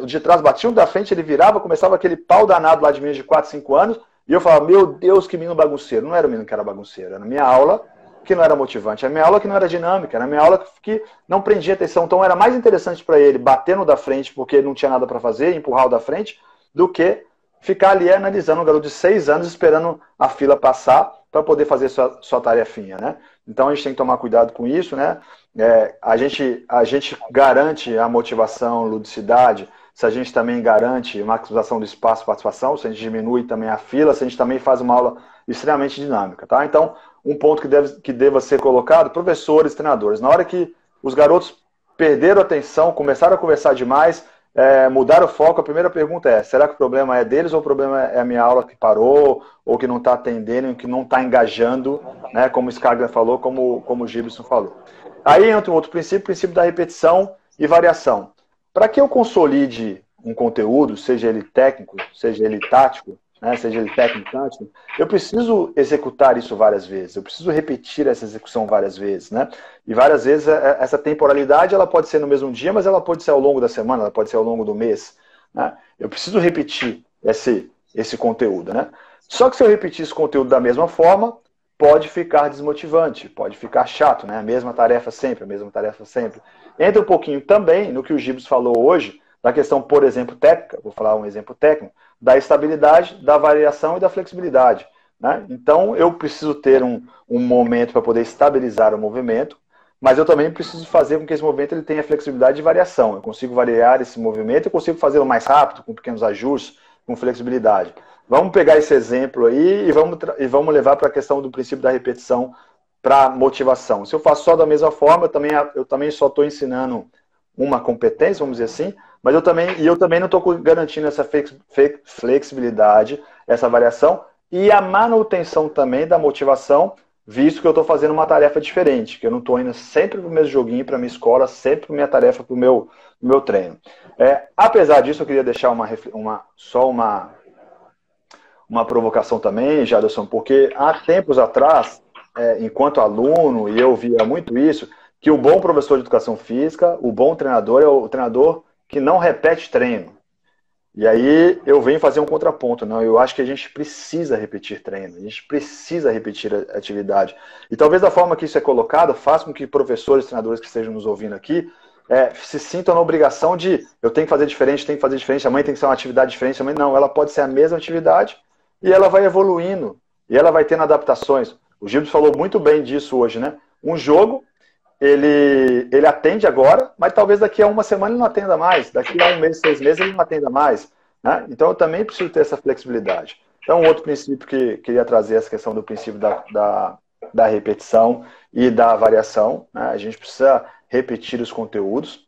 de trás, batia no da frente, ele virava, começava aquele pau danado lá de menino de 4, 5 anos, e eu falava, meu Deus, que menino bagunceiro. Não era o menino que era bagunceiro, era a minha aula que não era motivante, era a minha aula que não era dinâmica, era a minha aula que não prendia atenção. Então era mais interessante para ele bater no da frente porque não tinha nada para fazer, empurrar o da frente, do que ficar ali analisando um garoto de 6 anos esperando a fila passar para poder fazer sua tarefinha, né? Então a gente tem que tomar cuidado com isso, né? A gente garante a motivação, ludicidade, se a gente também garante maximização do espaço, participação, se a gente diminui também a fila, se a gente também faz uma aula extremamente dinâmica, tá? Então, um ponto que deva ser colocado, professores, treinadores, na hora que os garotos perderam a atenção, começaram a conversar demais, mudar o foco, a primeira pergunta é, será que o problema é deles ou o problema é a minha aula que parou, ou que não está atendendo, que não está engajando, né, como o Skagler falou, como o Gibson falou. Aí entra um outro princípio, o princípio da repetição e variação. Para que eu consolide um conteúdo, seja ele técnico, seja ele tático, né, seja ele técnico, eu preciso executar isso várias vezes, eu preciso repetir essa execução várias vezes, né? E várias vezes essa temporalidade ela pode ser no mesmo dia, mas ela pode ser ao longo da semana, ela pode ser ao longo do mês, né? Eu preciso repetir esse conteúdo, né? Só que se eu repetir esse conteúdo da mesma forma, pode ficar desmotivante, pode ficar chato, né? A mesma tarefa sempre, a mesma tarefa sempre. Entra um pouquinho também no que o Gibson falou hoje, da questão, por exemplo, técnica, vou falar um exemplo técnico, da estabilidade, da variação e da flexibilidade, né? Então, eu preciso ter um momento para poder estabilizar o movimento, mas eu também preciso fazer com que esse movimento ele tenha flexibilidade e variação. Eu consigo variar esse movimento, eu consigo fazê-lo mais rápido, com pequenos ajustes, com flexibilidade. Vamos pegar esse exemplo aí e vamos levar para a questão do princípio da repetição para motivação. Se eu faço só da mesma forma, eu também só estou ensinando uma competência, vamos dizer assim, mas eu também não estou garantindo essa flexibilidade, essa variação e a manutenção também da motivação, visto que eu estou fazendo uma tarefa diferente, que eu não estou indo sempre para o mesmo joguinho, para a minha escola, sempre para a minha tarefa, para o meu treino. Apesar disso, eu queria deixar só uma provocação também, Jaderson, porque há tempos atrás, enquanto aluno, e eu via muito isso, que o bom professor de educação física, o bom treinador é o treinador que não repete treino. E aí eu venho fazer um contraponto. Não, eu acho que a gente precisa repetir treino, a gente precisa repetir a atividade. E talvez da forma que isso é colocado, faça com que professores, treinadores que estejam nos ouvindo aqui, se sintam na obrigação de eu tenho que fazer diferente, amanhã tem que ser uma atividade diferente, amanhã não, ela pode ser a mesma atividade e ela vai evoluindo, e ela vai tendo adaptações. O Gibson falou muito bem disso hoje, né? Um jogo, ele atende agora, mas talvez daqui a uma semana ele não atenda mais, daqui a um mês, 6 meses ele não atenda mais, né? Então eu também preciso ter essa flexibilidade. Então outro princípio que queria trazer, essa questão do princípio da repetição e da variação, né? A gente precisa repetir os conteúdos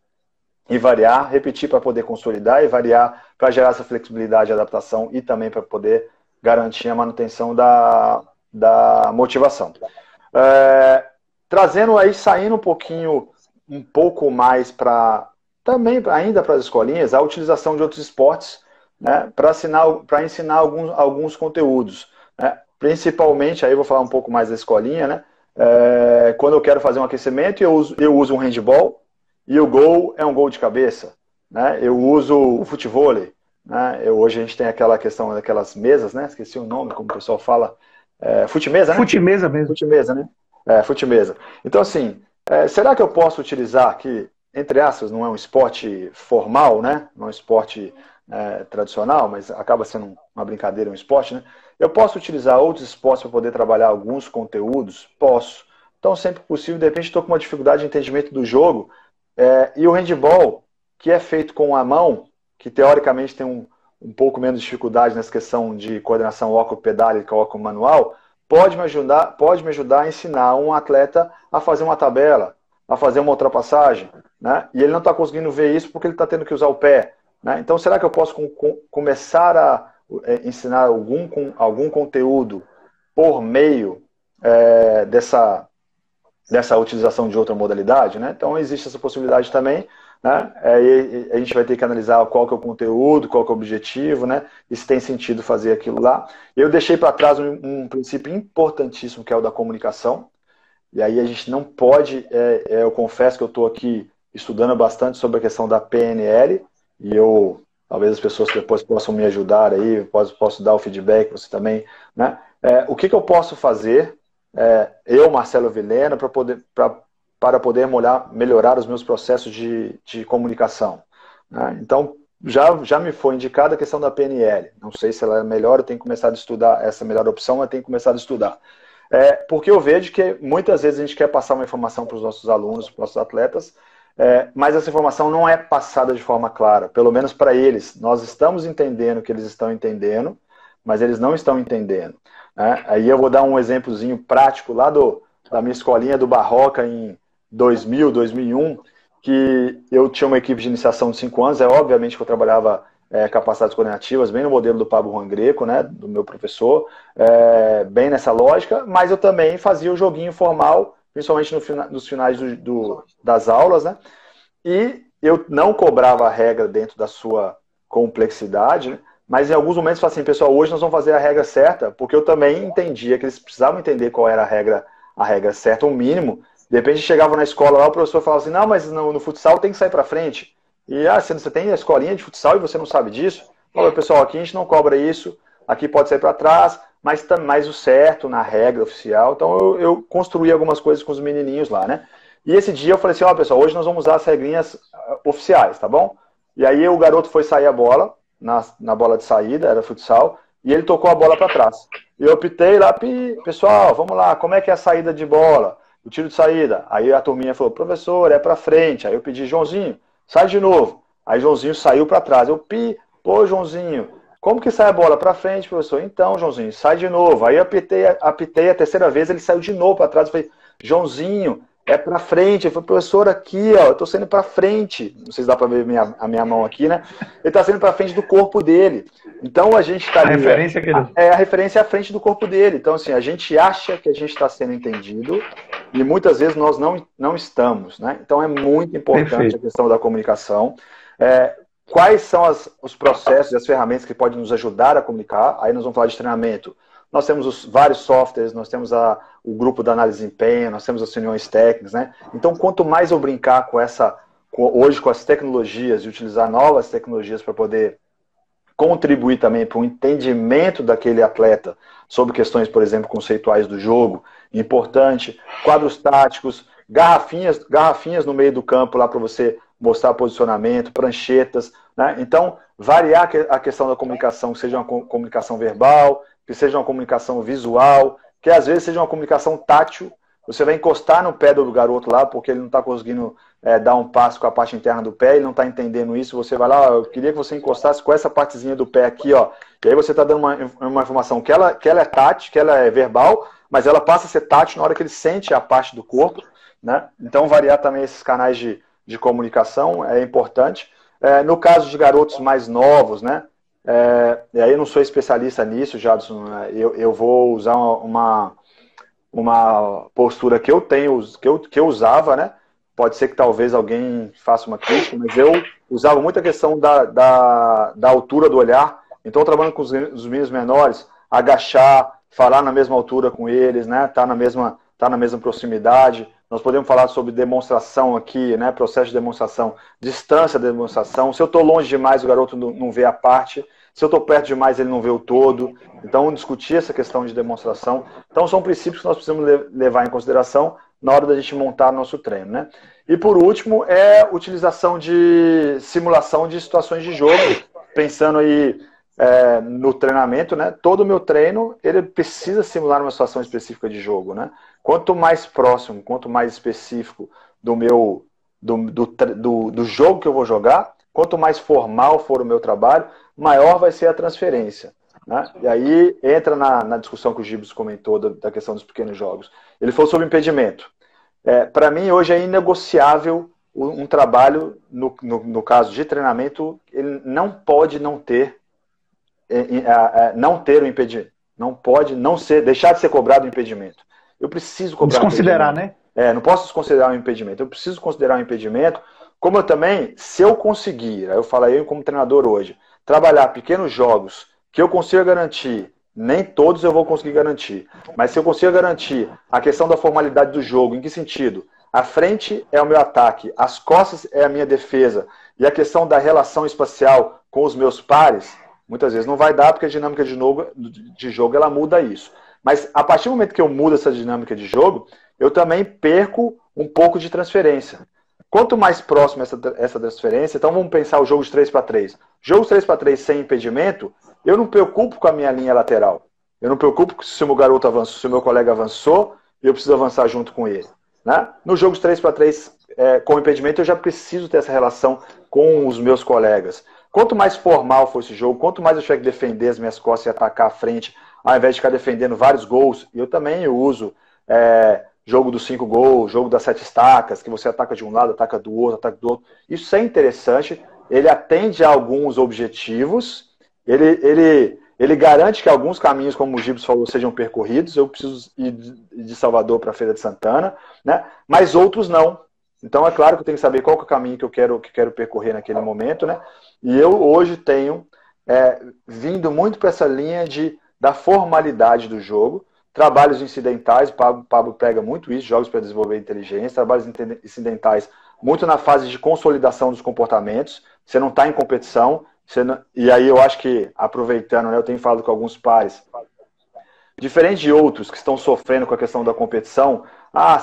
e variar, repetir para poder consolidar e variar para gerar essa flexibilidade e adaptação e também para poder garantir a manutenção da motivação. Trazendo aí, saindo um pouco mais também ainda para as escolinhas, a utilização de outros esportes, né, para ensinar alguns conteúdos, né? Principalmente, aí eu vou falar um pouco mais da escolinha, né? Quando eu quero fazer um aquecimento, eu uso um handball e o gol é um gol de cabeça, né? Eu uso o futevôlei, né? Hoje a gente tem aquela questão daquelas mesas, né? Esqueci o nome, como o pessoal fala. Fute-mesa, né? Fute-mesa mesmo. Fute-mesa, né? Fute-mesa. Então, assim, será que eu posso utilizar, que, entre aspas, não é um esporte formal, né? Não é um esporte tradicional, mas acaba sendo uma brincadeira, um esporte, né? Eu posso utilizar outros esportes para poder trabalhar alguns conteúdos? Posso. Então, sempre que possível, de repente estou com uma dificuldade de entendimento do jogo, e o handball, que é feito com a mão, que teoricamente tem um pouco menos de dificuldade nessa questão de coordenação óculo-pedálica, óculo-manual, pode me ajudar a ensinar um atleta a fazer uma tabela, a fazer uma ultrapassagem, né? E ele não está conseguindo ver isso porque ele está tendo que usar o pé, né? Então, será que eu posso começar a ensinar algum conteúdo por meio dessa utilização de outra modalidade, né? Então, existe essa possibilidade também, né? A gente vai ter que analisar qual que é o conteúdo, qual que é o objetivo, né? E se tem sentido fazer aquilo lá. Eu deixei para trás um princípio importantíssimo, que é o da comunicação. E aí a gente não pode... eu confesso que eu estou aqui estudando bastante sobre a questão da PNL, e talvez as pessoas depois possam me ajudar aí, posso dar o feedback, você também, né? O que eu posso fazer, Marcelo Vilhena, para poder melhorar os meus processos de comunicação, né? Então, já me foi indicada a questão da PNL. Não sei se ela é melhor, eu tenho começado a estudar essa melhor opção, eu tenho começado a estudar. Porque eu vejo que muitas vezes a gente quer passar uma informação para os nossos alunos, para os nossos atletas, mas essa informação não é passada de forma clara, pelo menos para eles. Nós estamos entendendo que eles estão entendendo, mas eles não estão entendendo, né? Aí eu vou dar um exemplozinho prático lá da minha escolinha do Barroca em 2000, 2001, que eu tinha uma equipe de iniciação de 5 anos, obviamente que eu trabalhava capacidades coordenativas, bem no modelo do Pablo Juan Greco, né, do meu professor, bem nessa lógica, mas eu também fazia o joguinho formal, principalmente nos finais das aulas, né, e eu não cobrava a regra dentro da sua complexidade, né, mas em alguns momentos eu falei assim, pessoal, hoje nós vamos fazer a regra certa, porque eu também entendia que eles precisavam entender qual era a regra certa, o mínimo. De repente chegava na escola lá, o professor falava assim, não, mas no futsal tem que sair para frente. E você tem a escolinha de futsal e você não sabe disso? Olha, pessoal, aqui a gente não cobra isso, aqui pode sair para trás, mas o certo, na regra oficial. Então eu construí algumas coisas com os menininhos lá, né? E esse dia eu falei assim, ó, pessoal, hoje nós vamos usar as regrinhas oficiais, tá bom? E aí o garoto foi sair a bola, na bola de saída, era futsal, e ele tocou a bola para trás. E eu pitei lá, pessoal, vamos lá, como é que é a saída de bola? O tiro de saída. Aí a turminha falou, professor, é para frente. Aí eu pedi, Joãozinho, sai de novo. Aí Joãozinho saiu para trás. Eu pô, Joãozinho, como que sai a bola para frente, professor? Então, Joãozinho, sai de novo. Aí eu apitei a terceira vez, ele saiu de novo para trás. Eu falei, Joãozinho, é para frente. Ele falou, professor, aqui, ó, eu tô saindo para frente. Não sei se dá para ver a minha mão aqui, né? Ele tá saindo para frente do corpo dele. Então a gente tá ali. A referência que ele... a referência é à frente do corpo dele. Então, assim, a gente acha que a gente está sendo entendido e muitas vezes nós não estamos, né? Então é muito importante Perfeito. A questão da comunicação. Quais são os processos e as ferramentas que podem nos ajudar a comunicar? Aí nós vamos falar de treinamento. Nós temos vários softwares, nós temos o grupo da análise de desempenho, nós temos as reuniões técnicas, né? Então, quanto mais eu brincar hoje com as tecnologias e utilizar novas tecnologias para poder contribuir também para o entendimento daquele atleta sobre questões, por exemplo, conceituais do jogo, importante, quadros táticos, garrafinhas no meio do campo lá para você mostrar posicionamento, pranchetas, né? Então, variar a questão da comunicação, que seja uma comunicação verbal, que seja uma comunicação visual, que às vezes seja uma comunicação tátil. Você vai encostar no pé do garoto lá, porque ele não está conseguindo dar um passo com a parte interna do pé, ele não está entendendo isso, você vai lá, eu queria que você encostasse com essa partezinha do pé aqui, ó. E aí você está dando uma informação que ela é tátil, que ela é verbal, mas ela passa a ser tátil na hora que ele sente a parte do corpo, né? Então, variar também esses canais de comunicação é importante. No caso de garotos mais novos, né? E aí eu não sou especialista nisso, Jadson, né? Eu vou usar uma postura que eu tenho, que eu usava, né? Pode ser que talvez alguém faça uma crítica, mas eu usava muito a questão da altura do olhar. Então, trabalhando com os meninos menores, agachar, falar na mesma altura com eles, né? Tá na mesma proximidade. Nós podemos falar sobre demonstração aqui, né? Processo de demonstração, distância de demonstração. Se eu estou longe demais, o garoto não vê a parte. Se eu estou perto demais, ele não vê o todo. Então, discutir essa questão de demonstração. Então, são princípios que nós precisamos levar em consideração na hora da gente montar nosso treino, né? E, por último, a utilização de simulação de situações de jogo. Pensando aí no treinamento, né? Todo o meu treino, ele precisa simular uma situação específica de jogo, né? Quanto mais próximo, quanto mais específico do jogo que eu vou jogar, quanto mais formal for o meu trabalho, maior vai ser a transferência, né? E aí entra na discussão que o Gibson comentou da questão dos pequenos jogos. Ele falou sobre impedimento. Para mim, hoje é inegociável um trabalho, no caso de treinamento, ele não pode não ter o impedimento. Não pode deixar de ser cobrado o impedimento. Eu preciso cobrar desconsiderar, um impedimento, né? Não posso desconsiderar um impedimento. Eu preciso considerar um impedimento. Como eu também, se eu conseguir, eu falo aí como treinador hoje, trabalhar pequenos jogos que eu consiga garantir, nem todos eu vou conseguir garantir, mas se eu consigo garantir a questão da formalidade do jogo, em que sentido? A frente é o meu ataque, as costas é a minha defesa, e a questão da relação espacial com os meus pares, muitas vezes não vai dar, porque a dinâmica de jogo ela muda isso. Mas a partir do momento que eu mudo essa dinâmica de jogo, eu também perco um pouco de transferência. Quanto mais próximo essa transferência, então vamos pensar o jogo de 3-3. Jogo de 3-3 sem impedimento, eu não me preocupo com a minha linha lateral. Eu não me preocupo se o meu garoto avançou, se o meu colega avançou, e eu preciso avançar junto com ele, né? No jogo de 3-3 com impedimento, eu já preciso ter essa relação com os meus colegas. Quanto mais formal for esse jogo, quanto mais eu tiver que defender as minhas costas e atacar a frente, ao invés de ficar defendendo vários gols, eu também uso jogo dos 5 gols, jogo das 7 estacas, que você ataca de um lado, ataca do outro. Isso é interessante, ele atende a alguns objetivos, ele garante que alguns caminhos, como o Gibson falou, sejam percorridos. Eu preciso ir de Salvador para a Feira de Santana, né? Mas outros não. Então é claro que eu tenho que saber qual que é o caminho que eu quero percorrer naquele momento, né? E eu hoje tenho vindo muito para essa linha da formalidade do jogo. Trabalhos incidentais, o Pablo pega muito isso, jogos para desenvolver inteligência, trabalhos incidentais muito na fase de consolidação dos comportamentos. Você não está em competição, e aí eu acho que, aproveitando, né, eu tenho falado com alguns pares, Diferente de outros que estão sofrendo com a questão da competição,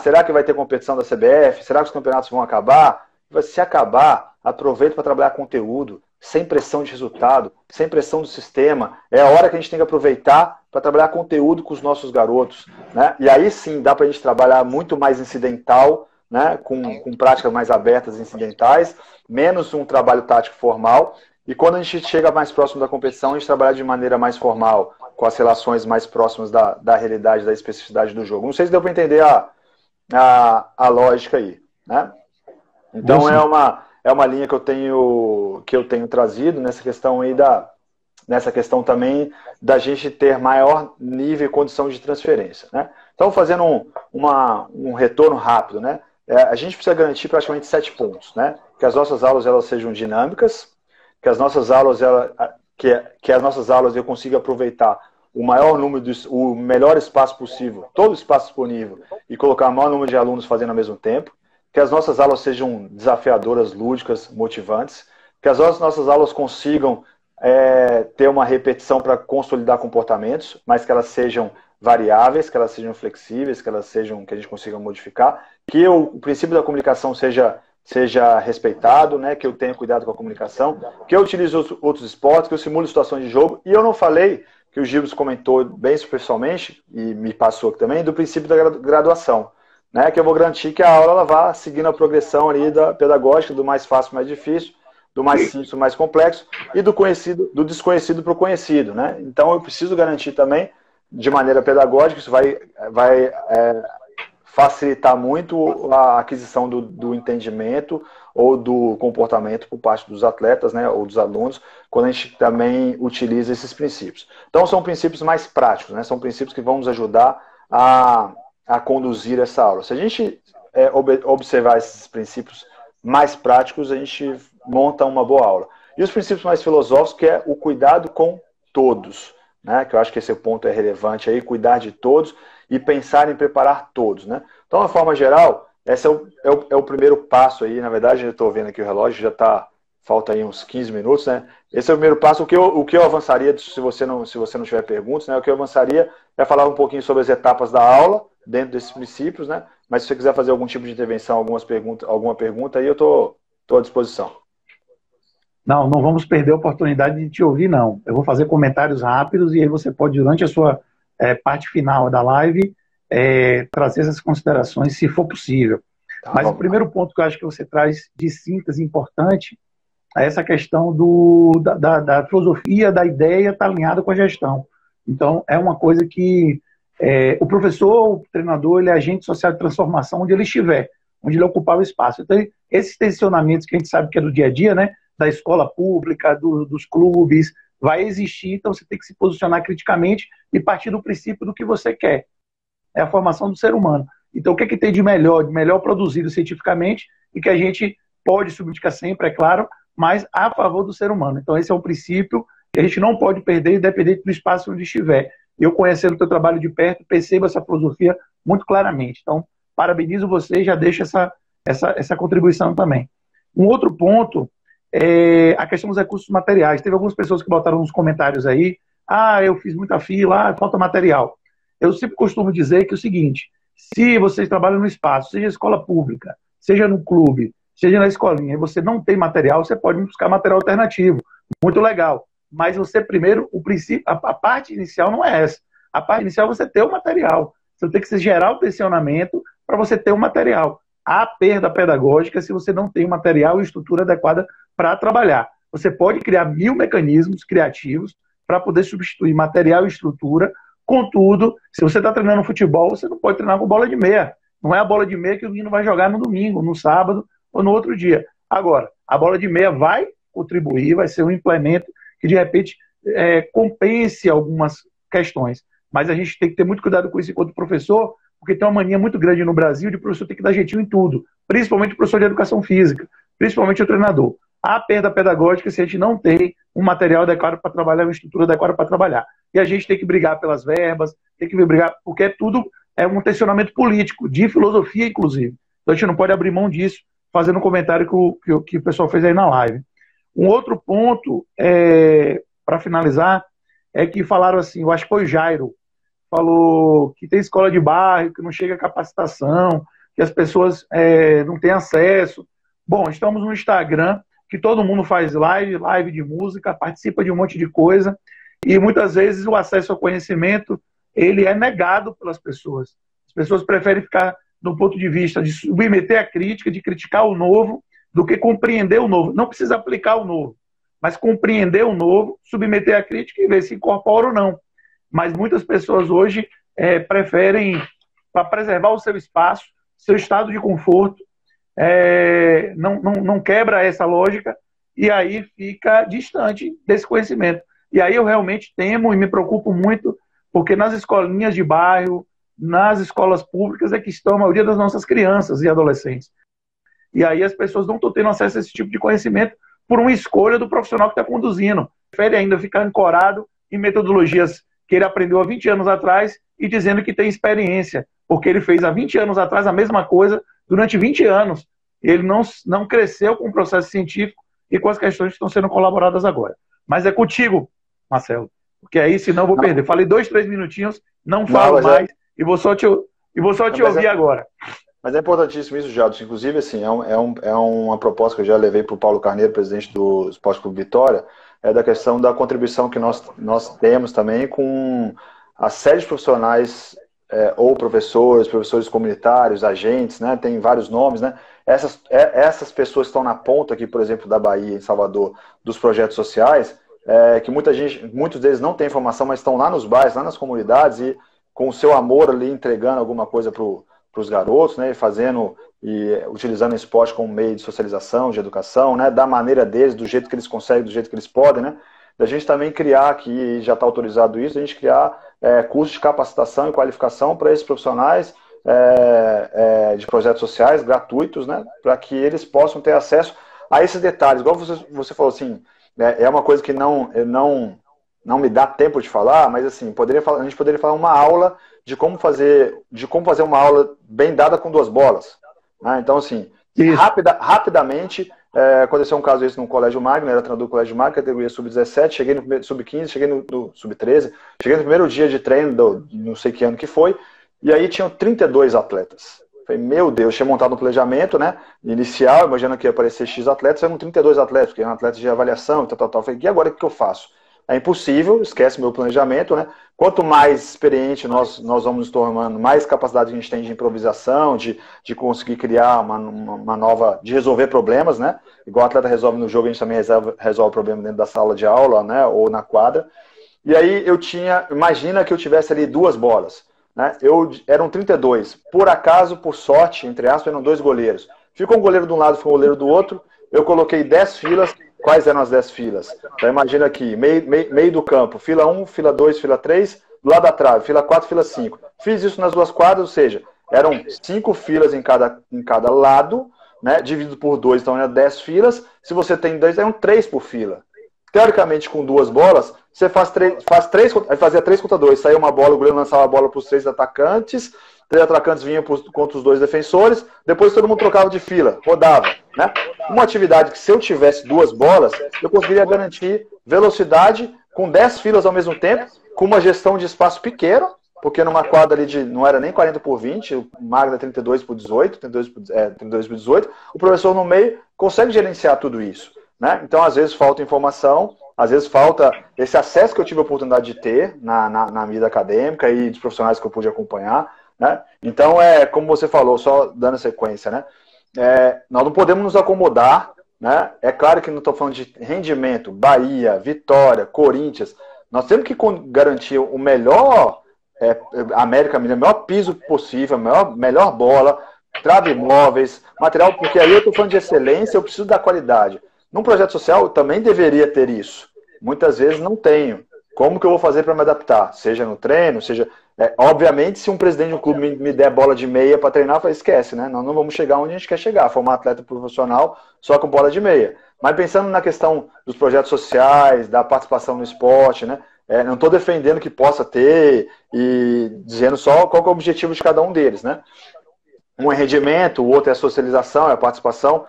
será que vai ter competição da CBF? Será que os campeonatos vão acabar? Se acabar, aproveita para trabalhar conteúdo, sem pressão de resultado, sem pressão do sistema. É a hora que a gente tem que aproveitar para trabalhar conteúdo com os nossos garotos, né? E aí sim dá para a gente trabalhar muito mais incidental, né? Com práticas mais abertas e incidentais, menos um trabalho tático formal. E quando a gente chega mais próximo da competição, a gente trabalha de maneira mais formal, com as relações mais próximas da realidade, da especificidade do jogo. Não sei se deu para entender a lógica aí, né? Então é uma linha que eu tenho trazido nessa questão aí nessa questão também da gente ter maior nível e condição de transferência, né? Então, fazendo um retorno rápido, né? A gente precisa garantir praticamente 7 pontos, né? Que as nossas aulas elas sejam dinâmicas, que as nossas aulas que as nossas aulas eu consiga aproveitar o maior número, o melhor espaço possível, todo o espaço disponível, e colocar o maior número de alunos fazendo ao mesmo tempo, que as nossas aulas sejam desafiadoras, lúdicas, motivantes, que as nossas aulas consigam ter uma repetição para consolidar comportamentos, mas que elas sejam variáveis, que elas sejam flexíveis, que a gente consiga modificar, que o princípio da comunicação seja respeitado, né, que eu tenha cuidado com a comunicação, que eu utilize outros esportes, que eu simule situações de jogo. E eu não falei, que o Gilson comentou bem superficialmente, e me passou aqui também, do princípio da graduação, né, que eu vou garantir que a aula ela vá seguindo a progressão ali da pedagógica, do mais fácil para o mais difícil, do mais simples para o mais complexo, e do desconhecido para o conhecido, né? Então eu preciso garantir também, de maneira pedagógica, isso vai facilitar muito a aquisição do entendimento ou do comportamento por parte dos atletas, né, ou dos alunos, quando a gente também utiliza esses princípios. Então são princípios mais práticos, né? São princípios que vão nos ajudar a conduzir essa aula. Se a gente observar esses princípios mais práticos, a gente monta uma boa aula. E os princípios mais filosóficos, que é o cuidado com todos, né? Que eu acho que esse ponto é relevante aí, cuidar de todos e pensar em preparar todos, né? Então, de uma forma geral, esse é o primeiro passo aí. Na verdade, eu estou vendo aqui o relógio, falta aí uns 15 minutos, né? Esse é o primeiro passo. O que eu avançaria, se você não tiver perguntas, né? O que eu avançaria é falar um pouquinho sobre as etapas da aula, dentro desses princípios, né? Mas se você quiser fazer algum tipo de intervenção, alguma pergunta aí, eu estou à disposição. Não vamos perder a oportunidade de te ouvir, não. Eu vou fazer comentários rápidos e aí você pode, durante a sua parte final da live, trazer essas considerações, se for possível. Mas o primeiro ponto que eu acho que você traz de síntese importante é essa questão da filosofia, da ideia estar alinhada com a gestão. Então, é uma coisa que o professor, o treinador, ele é agente social de transformação onde ele estiver, onde ele ocupar o espaço. Então, esses tensionamentos que a gente sabe que é do dia a dia, né, da escola pública, dos clubes, vai existir, então você tem que se posicionar criticamente e partir do princípio do que você quer. É a formação do ser humano. Então, o que tem de melhor produzido cientificamente e que a gente pode submeter sempre, é claro, mas a favor do ser humano. Então, esse é um princípio que a gente não pode perder, independente do espaço onde estiver. Eu, conhecendo o teu trabalho de perto, percebo essa filosofia muito claramente. Então, parabenizo você e já deixo essa contribuição também. Um outro ponto é a questão dos recursos materiais. Teve algumas pessoas que botaram nos comentários aí, eu fiz muita fila, falta material. Eu sempre costumo dizer que é o seguinte, se você trabalha no espaço, seja escola pública, seja no clube, seja na escolinha, e você não tem material, você pode buscar material alternativo. Muito legal. Mas você primeiro, a parte inicial não é essa. A parte inicial é você ter o material. Você tem que gerar o tensionamento para você ter o material. Há perda pedagógica se você não tem o material e estrutura adequada para trabalhar. Você pode criar 1000 mecanismos criativos para poder substituir material e estrutura. Contudo, se você está treinando futebol, você não pode treinar com bola de meia. Não é a bola de meia que o menino vai jogar no domingo, no sábado ou no outro dia. Agora, a bola de meia vai contribuir, vai ser um implemento que de repente compense algumas questões. Mas a gente tem que ter muito cuidado com isso enquanto professor, porque tem uma mania muito grande no Brasil de professor ter que dar jeitinho em tudo, principalmente o professor de educação física, principalmente o treinador. Há perda pedagógica se a gente não tem um material adequado para trabalhar, uma estrutura adequada para trabalhar. E a gente tem que brigar pelas verbas, tem que brigar, porque tudo é um tensionamento político, de filosofia, inclusive. Então a gente não pode abrir mão disso, fazendo um comentário que o pessoal fez aí na live. Um outro ponto, para finalizar, é que falaram assim, eu acho que foi o Jairo, falou que tem escola de bairro, que não chega a capacitação, que as pessoas não têm acesso. Bom, estamos no Instagram, que todo mundo faz live de música, participa de um monte de coisa, e muitas vezes o acesso ao conhecimento ele é negado pelas pessoas. As pessoas preferem ficar no ponto de vista de submeter a crítica, de criticar o novo, do que compreender o novo. Não precisa aplicar o novo, mas compreender o novo, submeter a crítica e ver se incorpora ou não. Mas muitas pessoas hoje preferem, para preservar o seu espaço, seu estado de conforto, não quebra essa lógica e aí fica distante desse conhecimento. E aí eu realmente temo e me preocupo muito, porque nas escolinhas de bairro, nas escolas públicas é que estão a maioria das nossas crianças e adolescentes. E aí as pessoas não estão tendo acesso a esse tipo de conhecimento por uma escolha do profissional que está conduzindo. Prefere ainda ficar ancorado em metodologias que ele aprendeu há 20 anos atrás e dizendo que tem experiência, porque ele fez há 20 anos atrás a mesma coisa durante 20 anos. Ele não cresceu com o processo científico e com as questões que estão sendo colaboradas agora. Mas é contigo, Marcelo, porque aí senão eu vou perder. Falei 2, 3 minutinhos, não falo mais e vou só te ouvir agora. Mas é importantíssimo isso, Jadson. Inclusive, assim, é uma proposta que eu já levei para o Paulo Carneiro, presidente do Esporte Clube Vitória, da questão da contribuição que nós temos também com a série de profissionais, ou professores comunitários, agentes, né? Tem vários nomes, né? Essas pessoas que estão na ponta aqui, por exemplo, da Bahia, em Salvador, dos projetos sociais, que muitos deles não têm informação, mas estão lá nos bairros, lá nas comunidades e com o seu amor ali entregando alguma coisa para os garotos, né, utilizando o esporte como meio de socialização, de educação, né, da maneira deles, do jeito que eles conseguem, do jeito que eles podem, né, da gente também criar aqui, já está autorizado isso, a gente criar cursos de capacitação e qualificação para esses profissionais de projetos sociais gratuitos, né, para que eles possam ter acesso a esses detalhes. Igual você falou assim, é uma coisa que não me dá tempo de falar, mas assim, a gente poderia falar uma aula de como fazer uma aula bem dada com 2 bolas. Né? Então, assim, rapidamente, aconteceu um caso desse no Colégio Magno, era treinador do Colégio Magno, categoria sub-17, cheguei no sub-15, cheguei no sub-13, cheguei no primeiro dia de treino, não sei que ano que foi, e aí tinham 32 atletas. Falei, meu Deus, tinha montado um planejamento, né, inicial, imaginando que ia aparecer X atletas, eram 32 atletas, porque eram atletas de avaliação e tal. Falei, e agora o que eu faço? É impossível, esquece meu planejamento, né? Quanto mais experiente nós vamos nos tornando, mais capacidade a gente tem de improvisação, de conseguir criar uma nova, de resolver problemas, né? Igual o atleta resolve no jogo, a gente também resolve o problema dentro da sala de aula, né? Ou na quadra. E aí imagina que eu tivesse ali 2 bolas, né? Eram 32. Por acaso, por sorte, entre aspas, eram 2 goleiros. Ficou um goleiro de um lado, ficou um goleiro do outro. Eu coloquei 10 filas. Quais eram as 10 filas? Então imagina aqui, meio do campo, fila 1, fila 2, fila 3, do lado da trave, fila 4, fila 5. Fiz isso nas 2 quadras, ou seja, eram 5 filas em cada lado, né, dividido por 2, então eram 10 filas. Se você tem 2, eram 3 por fila. Teoricamente, com 2 bolas, você fazia 3 contra 2, saía uma bola, o goleiro lançava a bola para os 3 atacantes, 3 atacantes vinham contra os 2 defensores, depois todo mundo trocava de fila, rodava, né? Uma atividade que se eu tivesse 2 bolas, eu conseguiria garantir velocidade com 10 filas ao mesmo tempo, com uma gestão de espaço pequeno, porque numa quadra ali não era nem 40 por 20, o Magno é 32 por 18, 32 por 18, o professor no meio consegue gerenciar tudo isso, né? Então, às vezes, falta informação, às vezes falta esse acesso que eu tive a oportunidade de ter na vida acadêmica e dos profissionais que eu pude acompanhar, né? Então, como você falou, só dando sequência, né? Nós não podemos nos acomodar, né? É claro que não estou falando de rendimento, Bahia, Vitória, Corinthians, nós temos que garantir o melhor América, o melhor piso possível, a melhor bola, trave móveis, material, porque aí eu estou falando de excelência, eu preciso da qualidade. Num projeto social, eu também deveria ter isso. Muitas vezes não tenho. Como que eu vou fazer para me adaptar? Seja no treino, seja... obviamente, se um presidente de um clube me der bola de meia para treinar, eu falo, esquece, né? Nós não vamos chegar onde a gente quer chegar, formar atleta profissional só com bola de meia. Mas pensando na questão dos projetos sociais, da participação no esporte, né? Não estou defendendo que possa ter e dizendo só qual que é o objetivo de cada um deles, né? Um é rendimento, o outro é a socialização, é a participação.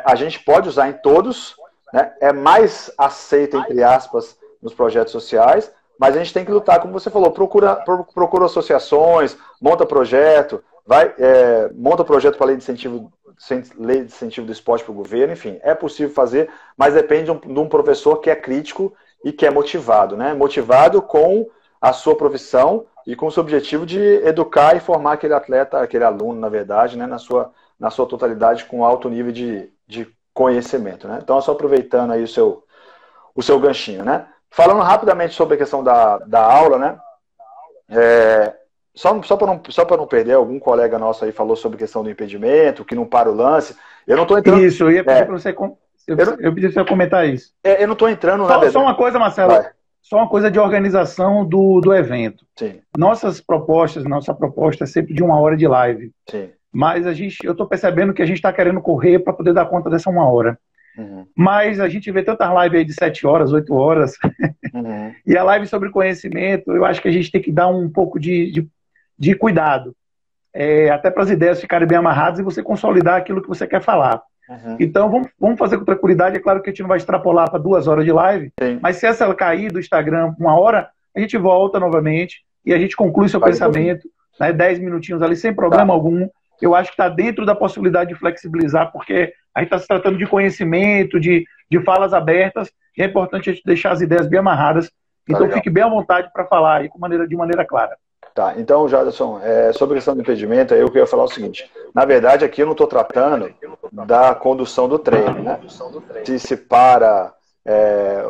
A gente pode usar em todos, né? É mais aceito, entre aspas, nos projetos sociais, mas a gente tem que lutar, como você falou, procura associações, monta projeto, monta projeto para lei de incentivo do esporte para o governo, enfim, é possível fazer, mas depende de um professor que é crítico e que é motivado, né? Motivado com a sua profissão e com o seu objetivo de educar e formar aquele atleta, aquele aluno, na verdade, né? Na sua totalidade, com alto nível de conhecimento, né? Então, só aproveitando aí o seu ganchinho, né? Falando rapidamente sobre a questão da aula, né? Só para não perder, algum colega nosso aí falou sobre a questão do impedimento, que não para o lance. Eu não estou entrando... Isso, eu ia pedir para você... Eu pedi para você comentar isso. Eu não estou entrando... Só uma coisa, Marcelo. Vai. Só uma coisa de organização do evento. Sim. Nossa proposta é sempre de 1 hora de live. Sim. Mas eu estou percebendo que a gente está querendo correr para poder dar conta dessa 1 hora. Uhum. Mas a gente vê tantas lives aí de 7 horas, 8 horas. Uhum. E a live sobre conhecimento, eu acho que a gente tem que dar um pouco de cuidado. Até para as ideias ficarem bem amarradas e você consolidar aquilo que você quer falar. Uhum. Então, vamos fazer com tranquilidade. É claro que a gente não vai extrapolar para 2 horas de live, sim, mas se essa cair do Instagram 1 hora, a gente volta novamente e a gente conclui seu pensamento, né, 10 minutinhos ali, sem problema algum. Eu acho que está dentro da possibilidade de flexibilizar, porque a gente está se tratando de conhecimento, de falas abertas, e é importante a gente deixar as ideias bem amarradas. Então, fique bem à vontade para falar aí de maneira clara. Tá, então, Jadson, sobre a questão do impedimento, eu queria falar o seguinte. Na verdade, aqui eu não estou tratando da condução do treino, né?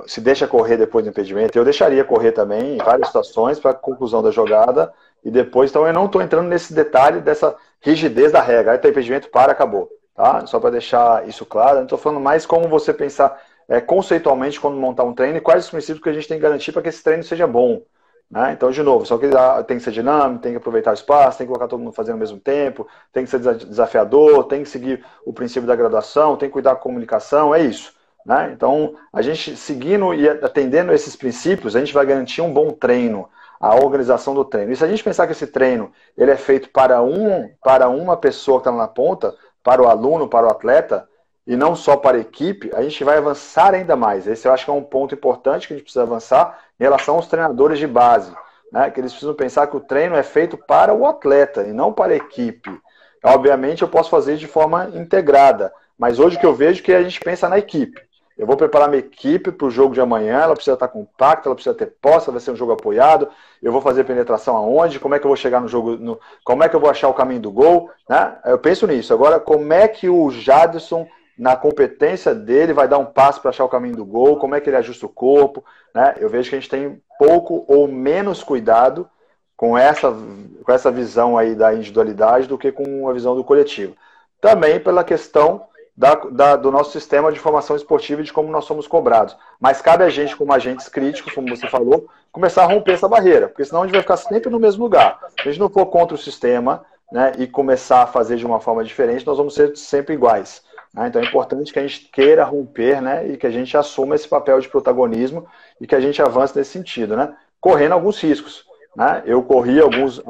Se deixa correr depois do impedimento, eu deixaria correr também em várias situações para a conclusão da jogada e depois, então eu não estou entrando nesse detalhe dessa rigidez da regra. Aí tem impedimento, para, acabou. Tá? Só para deixar isso claro, eu estou falando mais como você pensar conceitualmente quando montar um treino e quais os princípios que a gente tem que garantir para que esse treino seja bom. Né? Então, de novo, só que tem que ser dinâmico, tem que aproveitar o espaço, tem que colocar todo mundo fazendo ao mesmo tempo, tem que ser desafiador, tem que seguir o princípio da graduação, tem que cuidar da comunicação, é isso. Né? Então, a gente seguindo e atendendo esses princípios, a gente vai garantir um bom treino, a organização do treino. E se a gente pensar que esse treino ele é feito para uma pessoa que está na ponta, para o aluno, para o atleta, e não só para a equipe, a gente vai avançar ainda mais. Esse eu acho que é um ponto importante que a gente precisa avançar em relação aos treinadores de base, né? Que eles precisam pensar que o treino é feito para o atleta e não para a equipe. Obviamente eu posso fazer de forma integrada, mas hoje o que eu vejo é que a gente pensa na equipe. Eu vou preparar minha equipe para o jogo de amanhã, ela precisa estar compacta, ela precisa ter posse, vai ser um jogo apoiado, eu vou fazer penetração aonde, como é que eu vou chegar no jogo, como é que eu vou achar o caminho do gol, né? Eu penso nisso. Agora, como é que o Jadson, na competência dele, vai dar um passo para achar o caminho do gol, como é que ele ajusta o corpo, né? Eu vejo que a gente tem pouco ou menos cuidado com essa visão aí da individualidade do que com a visão do coletivo. Também pela questão do nosso sistema de formação esportiva e de como nós somos cobrados. Mas cabe a gente, como agentes críticos, como você falou, começar a romper essa barreira, porque senão a gente vai ficar sempre no mesmo lugar. Se a gente não for contra o sistema, né, e começar a fazer de uma forma diferente, nós vamos ser sempre iguais. Né? Então é importante que a gente queira romper, né, e que a gente assuma esse papel de protagonismo e que a gente avance nesse sentido, né, correndo alguns riscos. Né? Eu corri alguns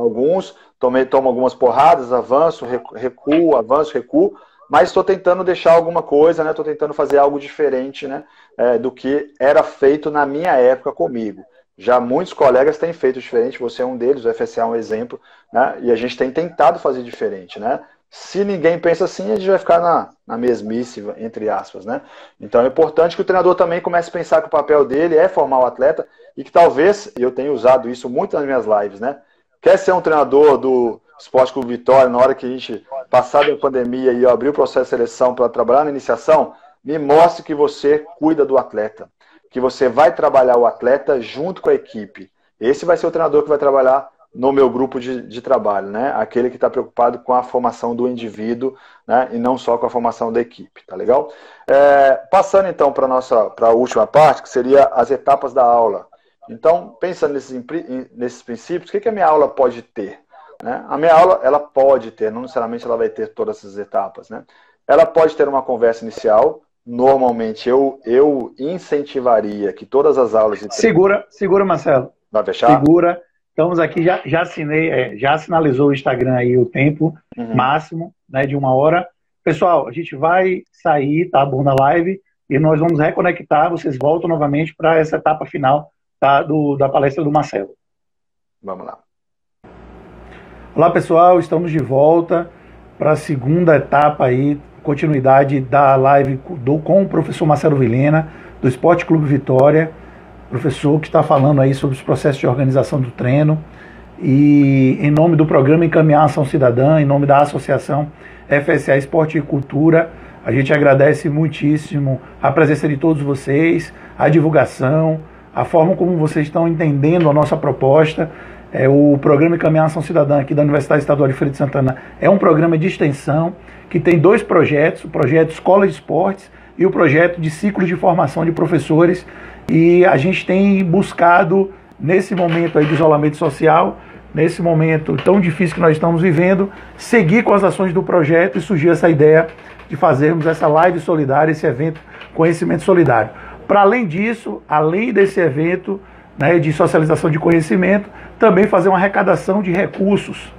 tomo algumas porradas, avanço, recuo, avanço, recuo, mas estou tentando deixar alguma coisa, né? Estou tentando fazer algo diferente, né? Do que era feito na minha época comigo. Já muitos colegas têm feito diferente, você é um deles, o FSA é um exemplo, né? E a gente tem tentado fazer diferente, né? Se ninguém pensa assim, a gente vai ficar na mesmice, entre aspas, né? Então é importante que o treinador também comece a pensar que o papel dele é formar o atleta e que talvez, e eu tenho usado isso muito nas minhas lives, né? Quer ser um treinador do Esporte Clube Vitória, na hora que a gente, passada a pandemia, e eu abri o processo de seleção para trabalhar na iniciação, me mostre que você cuida do atleta, que você vai trabalhar o atleta junto com a equipe. Esse vai ser o treinador que vai trabalhar no meu grupo de trabalho, né? Aquele que está preocupado com a formação do indivíduo, né? E não só com a formação da equipe, tá legal? Passando então para a última parte, que seria as etapas da aula. Então, pensando nesses princípios, o que a minha aula pode ter? Né? A minha aula, ela pode ter, não necessariamente ela vai ter todas essas etapas, né? Ela pode ter uma conversa inicial. Normalmente eu incentivaria que todas as aulas... Segura, Marcelo. Vai fechar? Segura. Estamos aqui, já assinei, já sinalizou o Instagram aí o tempo máximo, né, de 1 hora. Pessoal, a gente vai sair, tá bom, na live, e nós vamos reconectar, vocês voltam novamente para essa etapa final da palestra do Marcelo. Vamos lá. Olá pessoal, estamos de volta para a segunda etapa aí, continuidade da live com o professor Marcelo Vilhena, do Esporte Clube Vitória, professor que está falando aí sobre os processos de organização do treino, e em nome do programa Encaminhar Ação Cidadã, em nome da Associação FSA Esporte e Cultura, a gente agradece muitíssimo a presença de todos vocês, a divulgação, a forma como vocês estão entendendo a nossa proposta. O programa Encaminhar Ação Cidadã aqui da Universidade Estadual de Feira de Santana é um programa de extensão que tem dois projetos, o projeto Escola de Esportes e o projeto de ciclos de formação de professores, e a gente tem buscado, nesse momento aí de isolamento social, nesse momento tão difícil que nós estamos vivendo, seguir com as ações do projeto, e surgiu essa ideia de fazermos essa live solidária, esse evento Conhecimento Solidário. Para além disso, além desse evento, né, de socialização de conhecimento, também fazer uma arrecadação de recursos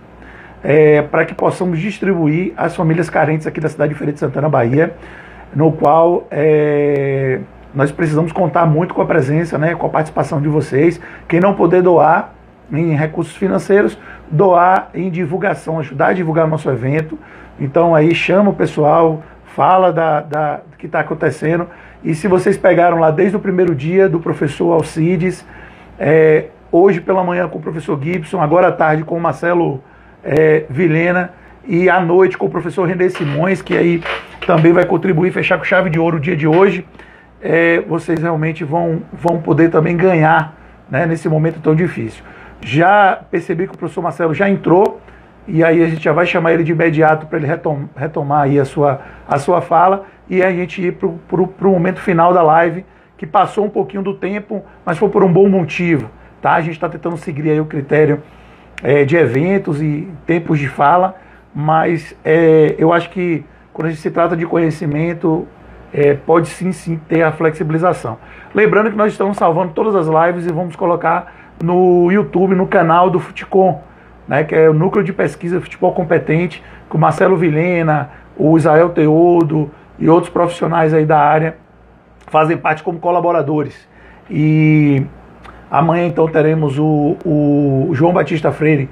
para que possamos distribuir às famílias carentes aqui da cidade de Feira de Santana, Bahia, no qual nós precisamos contar muito com a presença, né, com a participação de vocês. Quem não puder doar em recursos financeiros, doar em divulgação, ajudar a divulgar o nosso evento. Então aí chama o pessoal, fala do que está acontecendo. E se vocês pegaram lá desde o primeiro dia do professor Alcides, hoje pela manhã com o professor Gibson, agora à tarde com o Marcelo Vilhena, e à noite com o professor René Simões, que aí também vai contribuir, fechar com chave de ouro o dia de hoje, vocês realmente vão poder também ganhar, né, nesse momento tão difícil. Já percebi que o professor Marcelo já entrou, e aí a gente já vai chamar ele de imediato para ele retomar aí a sua fala, e a gente ir para o momento final da live, que passou um pouquinho do tempo, mas foi por um bom motivo, tá? A gente está tentando seguir aí o critério de eventos e tempos de fala, mas eu acho que quando a gente se trata de conhecimento, pode sim ter a flexibilização. Lembrando que nós estamos salvando todas as lives e vamos colocar no YouTube, no canal do Futicom, né, que é o Núcleo de Pesquisa de Futebol Competente, com o Marcelo Vilhena, o Israel Teodo e outros profissionais aí da área fazem parte como colaboradores. E amanhã então teremos o João Batista Freire,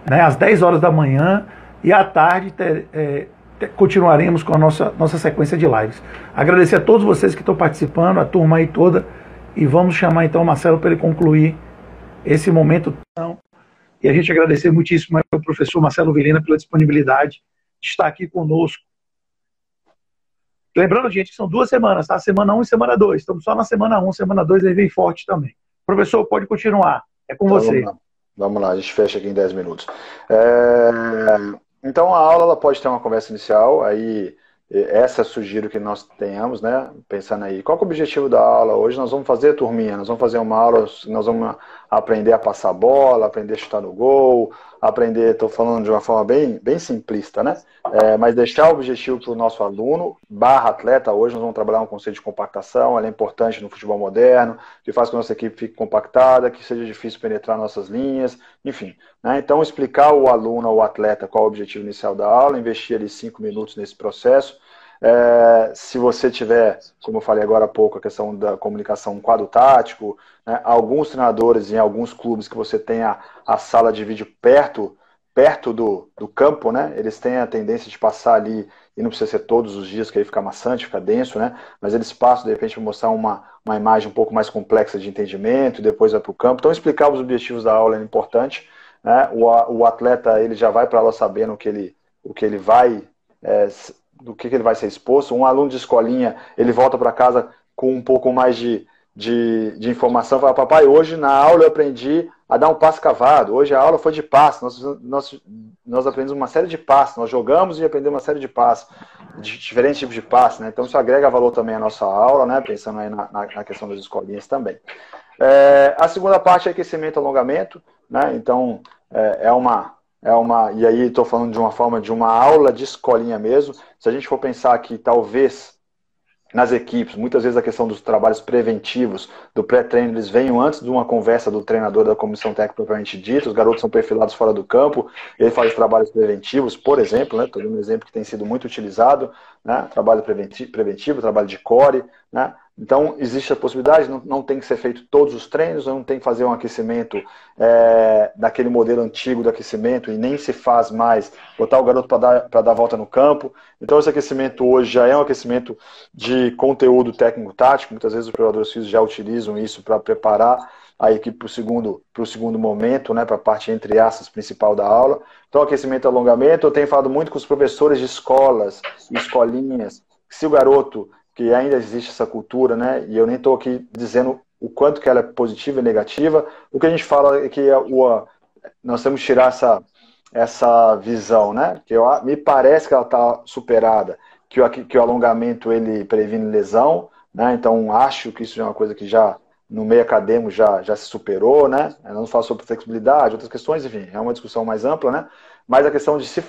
né, às 10 horas da manhã, e à tarde continuaremos com a nossa sequência de lives. Agradecer a todos vocês que estão participando, a turma aí toda, e vamos chamar então o Marcelo para ele concluir esse momento. E a gente agradecer muitíssimo ao professor Marcelo Vilhena pela disponibilidade de estar aqui conosco. Lembrando, gente, que são 2 semanas, tá? Semana 1 e semana 2. Estamos só na semana 1, semana 2 aí vem forte também. Professor, pode continuar. É com você. Vamos lá, a gente fecha aqui em 10 minutos. Então a aula ela pode ter uma conversa inicial, aí essa sugiro que nós tenhamos, né? Pensando aí, qual que é o objetivo da aula? Hoje nós vamos fazer, turminha, nós vamos fazer uma aula, nós vamos aprender a passar a bola, aprender a chutar no gol, aprender, estou falando de uma forma bem simplista, né? Mas deixar o objetivo para o nosso aluno, /atleta, hoje nós vamos trabalhar um conceito de compactação, ela é importante no futebol moderno, que faz com que a nossa equipe fique compactada, que seja difícil penetrar nossas linhas, enfim. Né? Então explicar ao aluno, ao atleta, qual é o objetivo inicial da aula, investir ali 5 minutos nesse processo. Se você tiver, como eu falei agora há pouco, a questão da comunicação, um quadro tático, né? Alguns treinadores em alguns clubes que você tem a sala de vídeo perto do campo, né? Eles têm a tendência de passar ali, e não precisa ser todos os dias, que aí fica maçante, fica denso, né? Mas eles passam, de repente, para mostrar uma imagem um pouco mais complexa de entendimento, e depois vai para o campo. Então, explicar os objetivos da aula é importante, né? O atleta, ele já vai para a aula sabendo o que ele vai... do que ele vai ser exposto. Um aluno de escolinha, ele volta para casa com um pouco mais de informação, fala, papai, hoje na aula eu aprendi a dar um passe cavado, hoje a aula foi de passe, nós aprendemos uma série de passes, nós jogamos e aprendemos uma série de passes, de diferentes tipos de passes, né? Então isso agrega valor também à nossa aula, né? Pensando aí na questão das escolinhas também. A segunda parte é aquecimento e alongamento, né? Então e aí estou falando de uma forma de uma aula de escolinha mesmo. Se a gente for pensar que talvez nas equipes, muitas vezes a questão dos trabalhos preventivos, do pré-treino, eles venham antes de uma conversa do treinador da comissão técnica propriamente dita, os garotos são perfilados fora do campo, ele faz trabalhos preventivos, por exemplo, né? Estou dando um exemplo que tem sido muito utilizado, né? Trabalho preventivo, trabalho de core, né? Então, existe a possibilidade, não tem que ser feito todos os treinos, não tem que fazer um aquecimento daquele modelo antigo do aquecimento, e nem se faz mais botar o garoto para dar volta no campo. Então, esse aquecimento hoje já é um aquecimento de conteúdo técnico-tático, muitas vezes os preparadores físicos já utilizam isso para preparar a equipe para o segundo momento, né, para a parte, entre aspas, principal da aula. Então, aquecimento e alongamento, eu tenho falado muito com os professores de escolas e escolinhas, se o garoto, que ainda existe essa cultura, né, e eu nem estou aqui dizendo o quanto que ela é positiva e negativa, o que a gente fala é que nós temos que tirar essa visão, né, que me parece que ela está superada, que o alongamento ele previne lesão, né, então acho que isso é uma coisa que já no meio acadêmico já se superou, né? Eu não falo sobre flexibilidade, outras questões, enfim, é uma discussão mais ampla, né? Mas a questão de se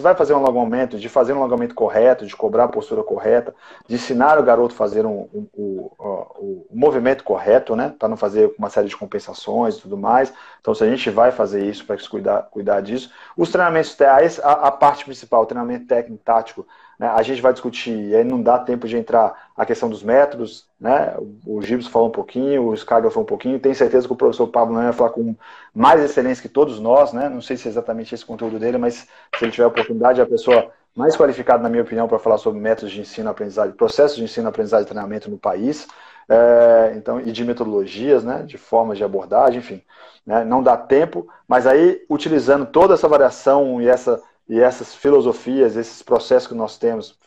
vai fazer um alongamento, de fazer um alongamento correto, de cobrar a postura correta, de ensinar o garoto a fazer o movimento correto, né? Para não fazer uma série de compensações e tudo mais. Então, se a gente vai fazer isso para cuidar disso, os treinamentos, a parte principal, o treinamento técnico, tático, né, a gente vai discutir, e aí não dá tempo de entrar a questão dos métodos, né? O Gibson falou um pouquinho, o Scarga falou um pouquinho, tenho certeza que o professor Pablo não vai falar com mais excelência que todos nós, né? Não sei se é exatamente esse conteúdo dele, mas se ele tiver a oportunidade, é a pessoa mais qualificada, na minha opinião, para falar sobre métodos de ensino, aprendizagem, processos de ensino, aprendizagem e treinamento no país, então, e de metodologias, né? De formas de abordagem, enfim, né? Não dá tempo, mas aí, utilizando toda essa variação e essas filosofias, esses processos que nós temos,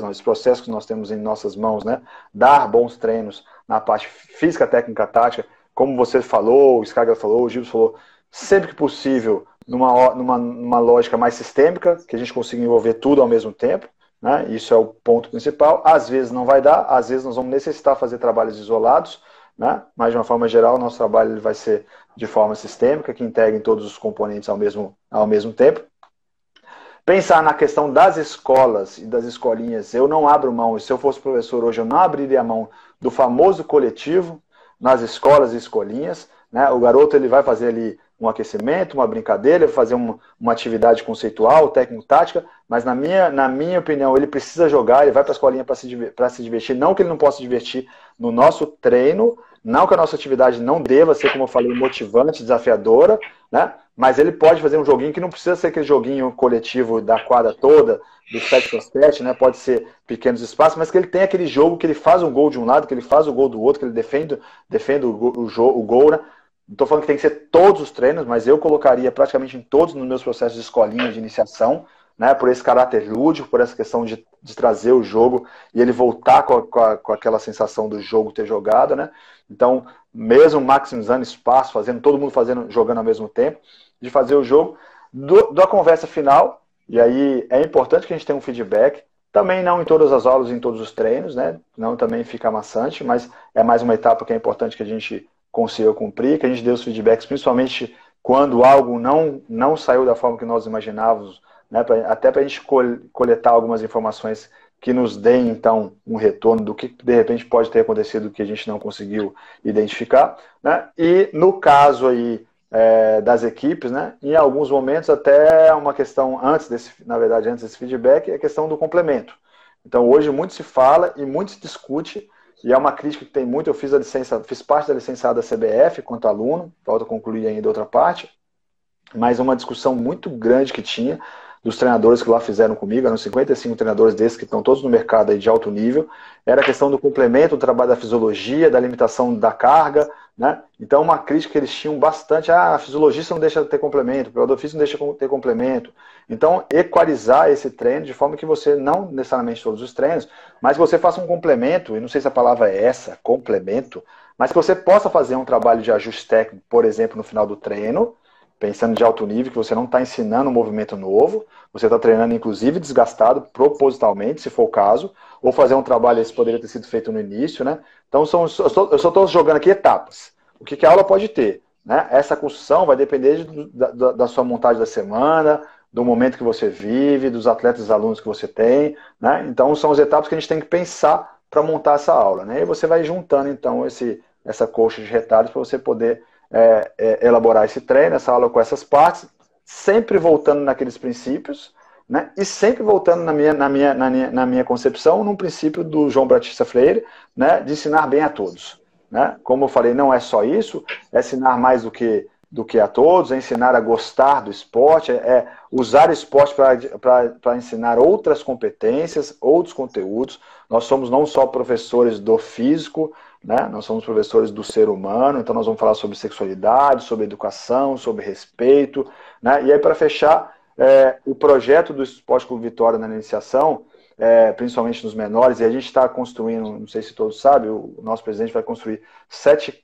esses processos que nós temos em nossas mãos, né? Dar bons treinos na parte física, técnica, tática, como você falou, o Scarga falou, o Gibson falou, sempre que possível, numa lógica mais sistêmica, que a gente consiga envolver tudo ao mesmo tempo, né? Isso é o ponto principal. Às vezes não vai dar, às vezes nós vamos necessitar fazer trabalhos isolados, né? Mas de uma forma geral, o nosso trabalho ele vai ser de forma sistêmica, que integrem todos os componentes ao mesmo tempo. Pensar na questão das escolas e das escolinhas, eu não abro mão, se eu fosse professor hoje, eu não abriria mão do famoso coletivo nas escolas e escolinhas, né? O garoto ele vai fazer ali um aquecimento, uma brincadeira, vai fazer uma atividade conceitual, técnico-tática, mas na minha opinião, ele precisa jogar, ele vai para a escolinha para se divertir, não que ele não possa se divertir no nosso treino, não que a nossa atividade não deva ser, como eu falei, motivante, desafiadora, né? Mas ele pode fazer um joguinho que não precisa ser aquele joguinho coletivo da quadra toda, do 7x7, né? Pode ser pequenos espaços, mas que ele tem aquele jogo que ele faz um gol de um lado, que ele faz o gol do outro, que ele defende o gol, né? Não estou falando que tem que ser todos os treinos, mas eu colocaria praticamente em todos nos meus processos de escolinha, de iniciação, né? Por esse caráter lúdico, por essa questão de trazer o jogo e ele voltar com aquela sensação do jogo ter jogado, né? Então, mesmo maximizando espaço, todo mundo jogando ao mesmo tempo, de fazer o jogo, da conversa final, e aí é importante que a gente tenha um feedback, também não em todas as aulas, em todos os treinos, né? Não também fica maçante, mas é mais uma etapa que é importante que a gente consiga cumprir, que a gente dê os feedbacks, principalmente quando algo não saiu da forma que nós imaginávamos, né? Até para a gente coletar algumas informações que nos deem, então, um retorno do que de repente pode ter acontecido que a gente não conseguiu identificar, né? E no caso aí das equipes, né? Em alguns momentos até uma questão antes desse feedback, é a questão do complemento. Então hoje muito se fala e muito se discute, e é uma crítica que tem muito. Eu fiz parte da licenciada da CBF quanto aluno, falta concluir ainda outra parte, mas uma discussão muito grande que tinha dos treinadores que lá fizeram comigo, eram 55 treinadores desses que estão todos no mercado aí de alto nível, era a questão do complemento, do trabalho da fisiologia, da limitação da carga, né? Então uma crítica que eles tinham bastante, a fisiologista não deixa de ter complemento, o preparador físico não deixa de ter complemento. Então equalizar esse treino de forma que você, não necessariamente todos os treinos, mas que você faça um complemento, e não sei se a palavra é essa, complemento, mas que você possa fazer um trabalho de ajuste técnico, por exemplo, no final do treino, pensando de alto nível, que você não está ensinando um movimento novo, você está treinando inclusive desgastado, propositalmente, se for o caso, ou fazer um trabalho, esse poderia ter sido feito no início, né? Então eu só estou jogando aqui etapas. O que a aula pode ter, né? Essa construção vai depender da sua montagem da semana, do momento que você vive, dos atletas e alunos que você tem, né? Então são as etapas que a gente tem que pensar para montar essa aula, né? E você vai juntando então essa coxa de retalhos para você poder elaborar esse treino, essa aula com essas partes, sempre voltando naqueles princípios, né? E sempre voltando na minha concepção, num princípio do João Batista Freire, né? De ensinar bem a todos. Né? Como eu falei, não é só isso, é ensinar mais do que a todos, é ensinar a gostar do esporte, é usar o esporte para ensinar outras competências, outros conteúdos. Nós somos não só professores do físico, né? Nós somos professores do ser humano, então nós vamos falar sobre sexualidade, sobre educação, sobre respeito. Né? E aí, para fechar, o projeto do Esporte Clube Vitória na iniciação, principalmente nos menores, e a gente está construindo, não sei se todos sabem, o nosso presidente vai construir 7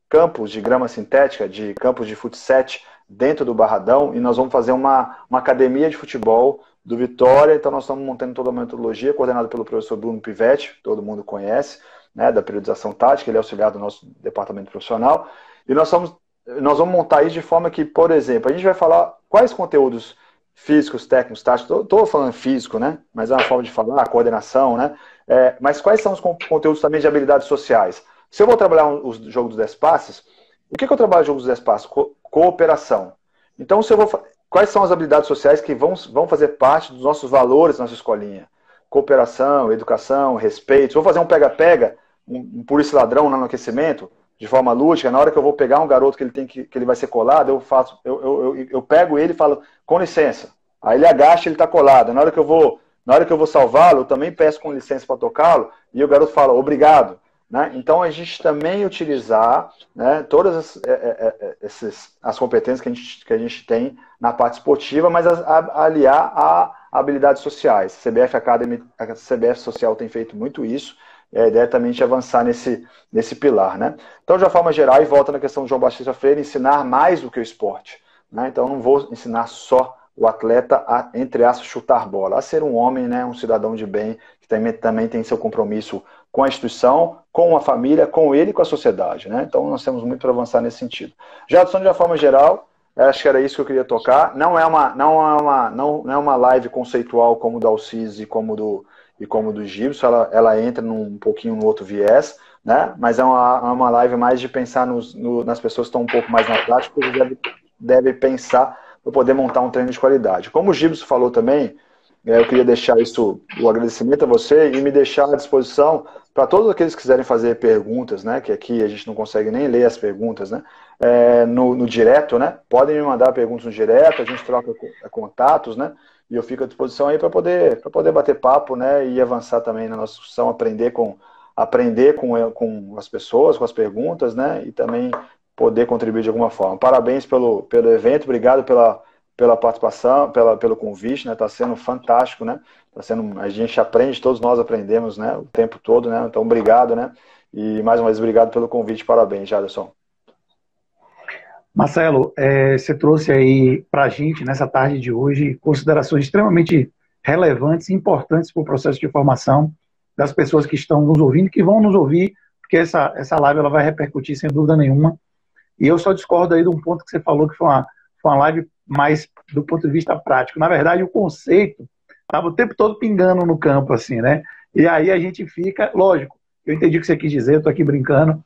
campos de grama sintética, de campos de futsal dentro do Barradão, e nós vamos fazer uma academia de futebol do Vitória. Então nós estamos montando toda uma metodologia, coordenada pelo professor Bruno Pivetti, que todo mundo conhece, né, da periodização tática, ele é auxiliar do nosso departamento profissional, e nós vamos montar isso de forma que, por exemplo, a gente vai falar quais conteúdos físicos, técnicos, táticos, estou falando físico, né? Mas é uma forma de falar, coordenação, né? Mas quais são os conteúdos também de habilidades sociais? Se eu vou trabalhar o jogo dos 10 passes, o que eu trabalho no jogo dos 10 passes? Cooperação. Então, quais são as habilidades sociais que vão fazer parte dos nossos valores na nossa escolinha? Cooperação, educação, respeito. Se eu vou fazer um pega-pega, um polícia ladrão no aquecimento, de forma lúdica, na hora que eu vou pegar um garoto que ele vai ser colado, eu pego ele e falo, com licença. Aí ele agacha, ele está colado. Na hora que eu vou salvá-lo, eu também peço com licença para tocá-lo, e o garoto fala, obrigado. Né? Então a gente também utilizar, né, todas as competências que a gente tem na parte esportiva, mas aliar a habilidades sociais. A CBF Academy, a CBF Social tem feito muito isso. A ideia é também de avançar nesse pilar. Né? Então, de uma forma geral, e volta na questão do João Batista Freire, ensinar mais do que o esporte. Né? Então, não vou ensinar só o atleta a, entre aspas, chutar bola, a ser um homem, né, um cidadão de bem, que também tem seu compromisso com a instituição, com a família, com ele e com a sociedade. Né? Então, nós temos muito para avançar nesse sentido. Jadson, de uma forma geral, acho que era isso que eu queria tocar. Não é uma live conceitual como do Alcides e como do Gibson, ela entra um pouquinho no outro viés, né? Mas é uma live mais de pensar nas pessoas que estão um pouco mais na prática, que devem pensar para poder montar um treino de qualidade. Como o Gibson falou também, eu queria deixar o agradecimento a você e me deixar à disposição para todos aqueles que quiserem fazer perguntas, né? Que aqui a gente não consegue nem ler as perguntas, né? No direto, né? Podem me mandar perguntas no direto, a gente troca contatos, né? E eu fico à disposição aí para poder bater papo, né? E avançar também na nossa discussão, aprender com as pessoas, com as perguntas, né? E também poder contribuir de alguma forma. Parabéns pelo evento, obrigado pela participação, pelo convite, né? Tá sendo fantástico, né? A gente aprende, todos nós aprendemos, né? O tempo todo, né? Então, obrigado, né? E mais uma vez, obrigado pelo convite, parabéns, Jaderson. Marcelo, você trouxe aí para a gente, nessa tarde de hoje, considerações extremamente relevantes e importantes para o processo de formação das pessoas que estão nos ouvindo, que vão nos ouvir, porque essa live ela vai repercutir sem dúvida nenhuma. E eu só discordo aí de um ponto que você falou, que foi uma live mais do ponto de vista prático. Na verdade, o conceito estava o tempo todo pingando no campo, assim, né? E aí a gente fica, lógico, eu entendi o que você quis dizer, eu estou aqui brincando,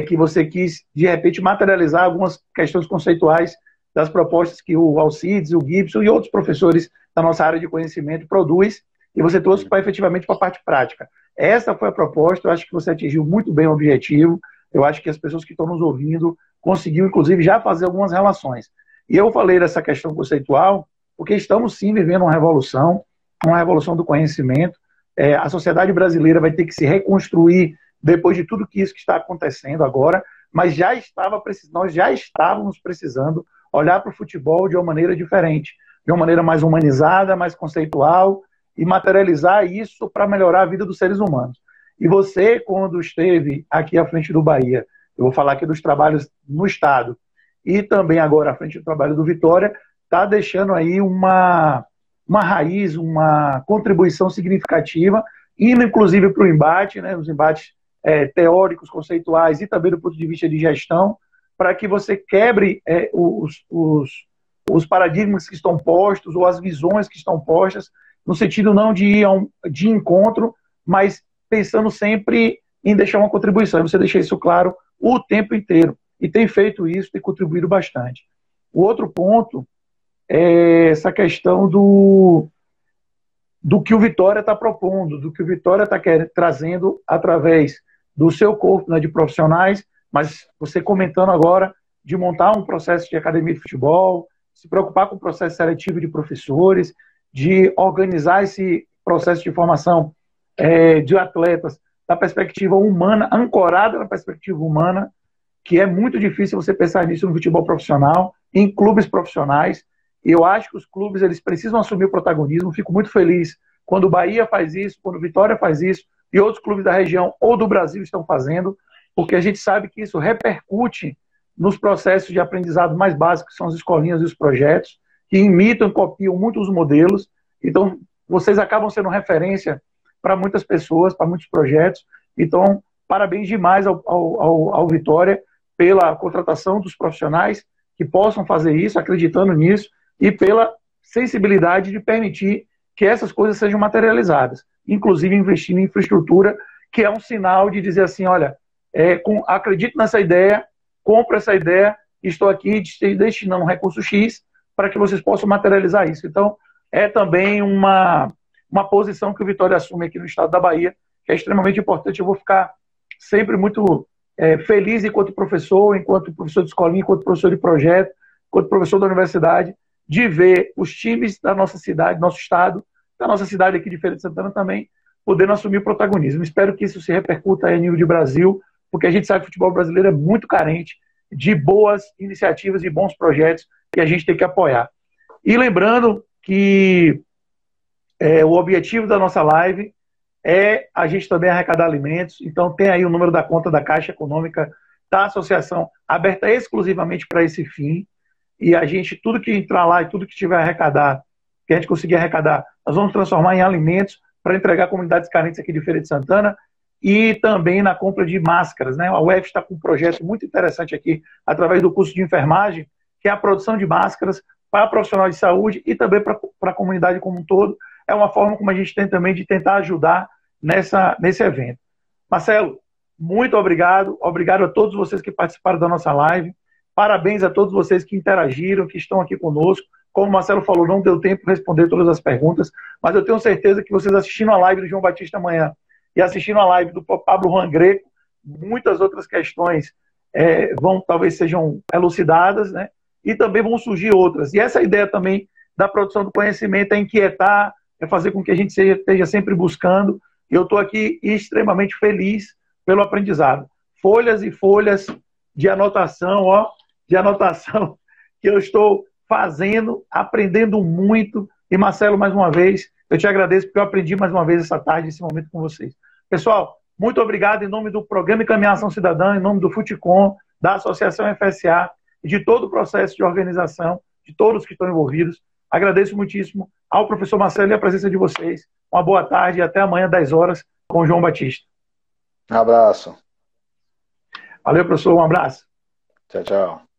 que você quis, de repente, materializar algumas questões conceituais das propostas que o Alcides, o Gibson e outros professores da nossa área de conhecimento produz, e você trouxe efetivamente para a parte prática. Essa foi a proposta, eu acho que você atingiu muito bem o objetivo, eu acho que as pessoas que estão nos ouvindo conseguiram, inclusive, já fazer algumas relações. E eu falei dessa questão conceitual, porque estamos sim vivendo uma revolução do conhecimento. A sociedade brasileira vai ter que se reconstruir depois de tudo isso que está acontecendo agora, mas nós já estávamos precisando olhar para o futebol de uma maneira diferente, de uma maneira mais humanizada, mais conceitual, e materializar isso para melhorar a vida dos seres humanos. E você, quando esteve aqui à frente do Bahia, eu vou falar aqui dos trabalhos no Estado, e também agora à frente do trabalho do Vitória, está deixando aí uma raiz, uma contribuição significativa, indo inclusive para o embate, né, os embates teóricos, conceituais e também do ponto de vista de gestão, para que você quebre os paradigmas que estão postos ou as visões que estão postas, no sentido não de ir de encontro, mas pensando sempre em deixar uma contribuição. Você deixa isso claro o tempo inteiro. E tem feito isso, tem contribuído bastante. O outro ponto essa questão do que o Vitória está propondo, do que o Vitória está trazendo através do seu corpo, né, de profissionais, mas você comentando agora de montar um processo de academia de futebol, se preocupar com o processo seletivo de professores, de organizar esse processo de formação de atletas da perspectiva humana, ancorada na perspectiva humana, que é muito difícil você pensar nisso no futebol profissional, em clubes profissionais. E eu acho que os clubes eles precisam assumir o protagonismo. Fico muito feliz quando o Bahia faz isso, quando o Vitória faz isso, e outros clubes da região ou do Brasil estão fazendo, porque a gente sabe que isso repercute nos processos de aprendizado mais básicos, que são as escolinhas e os projetos, que imitam e copiam muitos modelos. Então, vocês acabam sendo referência para muitas pessoas, para muitos projetos. Então, parabéns demais ao Vitória pela contratação dos profissionais que possam fazer isso, acreditando nisso, e pela sensibilidade de permitir que essas coisas sejam materializadas, inclusive investindo em infraestrutura, que é um sinal de dizer assim, olha, acredito nessa ideia, compro essa ideia, estou aqui destinando um recurso X para que vocês possam materializar isso. Então, é também uma posição que o Vitória assume aqui no estado da Bahia, que é extremamente importante. Eu vou ficar sempre muito feliz enquanto professor de escolinha, enquanto professor de projeto, enquanto professor da universidade, de ver os times da nossa cidade, nosso estado, da nossa cidade aqui de Feira de Santana também, podendo assumir o protagonismo. Espero que isso se repercuta a nível de Brasil, porque a gente sabe que o futebol brasileiro é muito carente de boas iniciativas e bons projetos que a gente tem que apoiar. E lembrando que o objetivo da nossa live é a gente também arrecadar alimentos, então tem aí o número da conta da Caixa Econômica da Associação aberta exclusivamente para esse fim, e a gente, tudo que entrar lá e tudo que tiver arrecadar, que a gente conseguir arrecadar, nós vamos transformar em alimentos para entregar a comunidades carentes aqui de Feira de Santana e também na compra de máscaras, né? A UF está com um projeto muito interessante aqui, através do curso de enfermagem, que é a produção de máscaras para profissionais de saúde e também para a comunidade como um todo. É uma forma como a gente tem também de tentar ajudar nesse evento. Marcelo, muito obrigado. Obrigado a todos vocês que participaram da nossa live. Parabéns a todos vocês que interagiram, que estão aqui conosco. Como o Marcelo falou, não deu tempo de responder todas as perguntas, mas eu tenho certeza que vocês assistindo a live do João Batista amanhã e assistindo a live do Pablo Juan Greco, muitas outras questões talvez sejam elucidadas, né? E também vão surgir outras. E essa ideia também da produção do conhecimento é inquietar, é fazer com que a gente esteja sempre buscando. E eu estou aqui extremamente feliz pelo aprendizado. Folhas e folhas de anotação, que eu estou fazendo, aprendendo muito. E Marcelo, mais uma vez, eu te agradeço porque eu aprendi mais uma vez essa tarde, esse momento com vocês. Pessoal, muito obrigado em nome do Programa Encaminhação Cidadã, em nome do Futicom, da Associação FSA e de todo o processo de organização, de todos que estão envolvidos. Agradeço muitíssimo ao professor Marcelo e a presença de vocês. Uma boa tarde e até amanhã, 10 horas, com o João Batista. Um abraço. Valeu, professor. Um abraço. Tchau, tchau.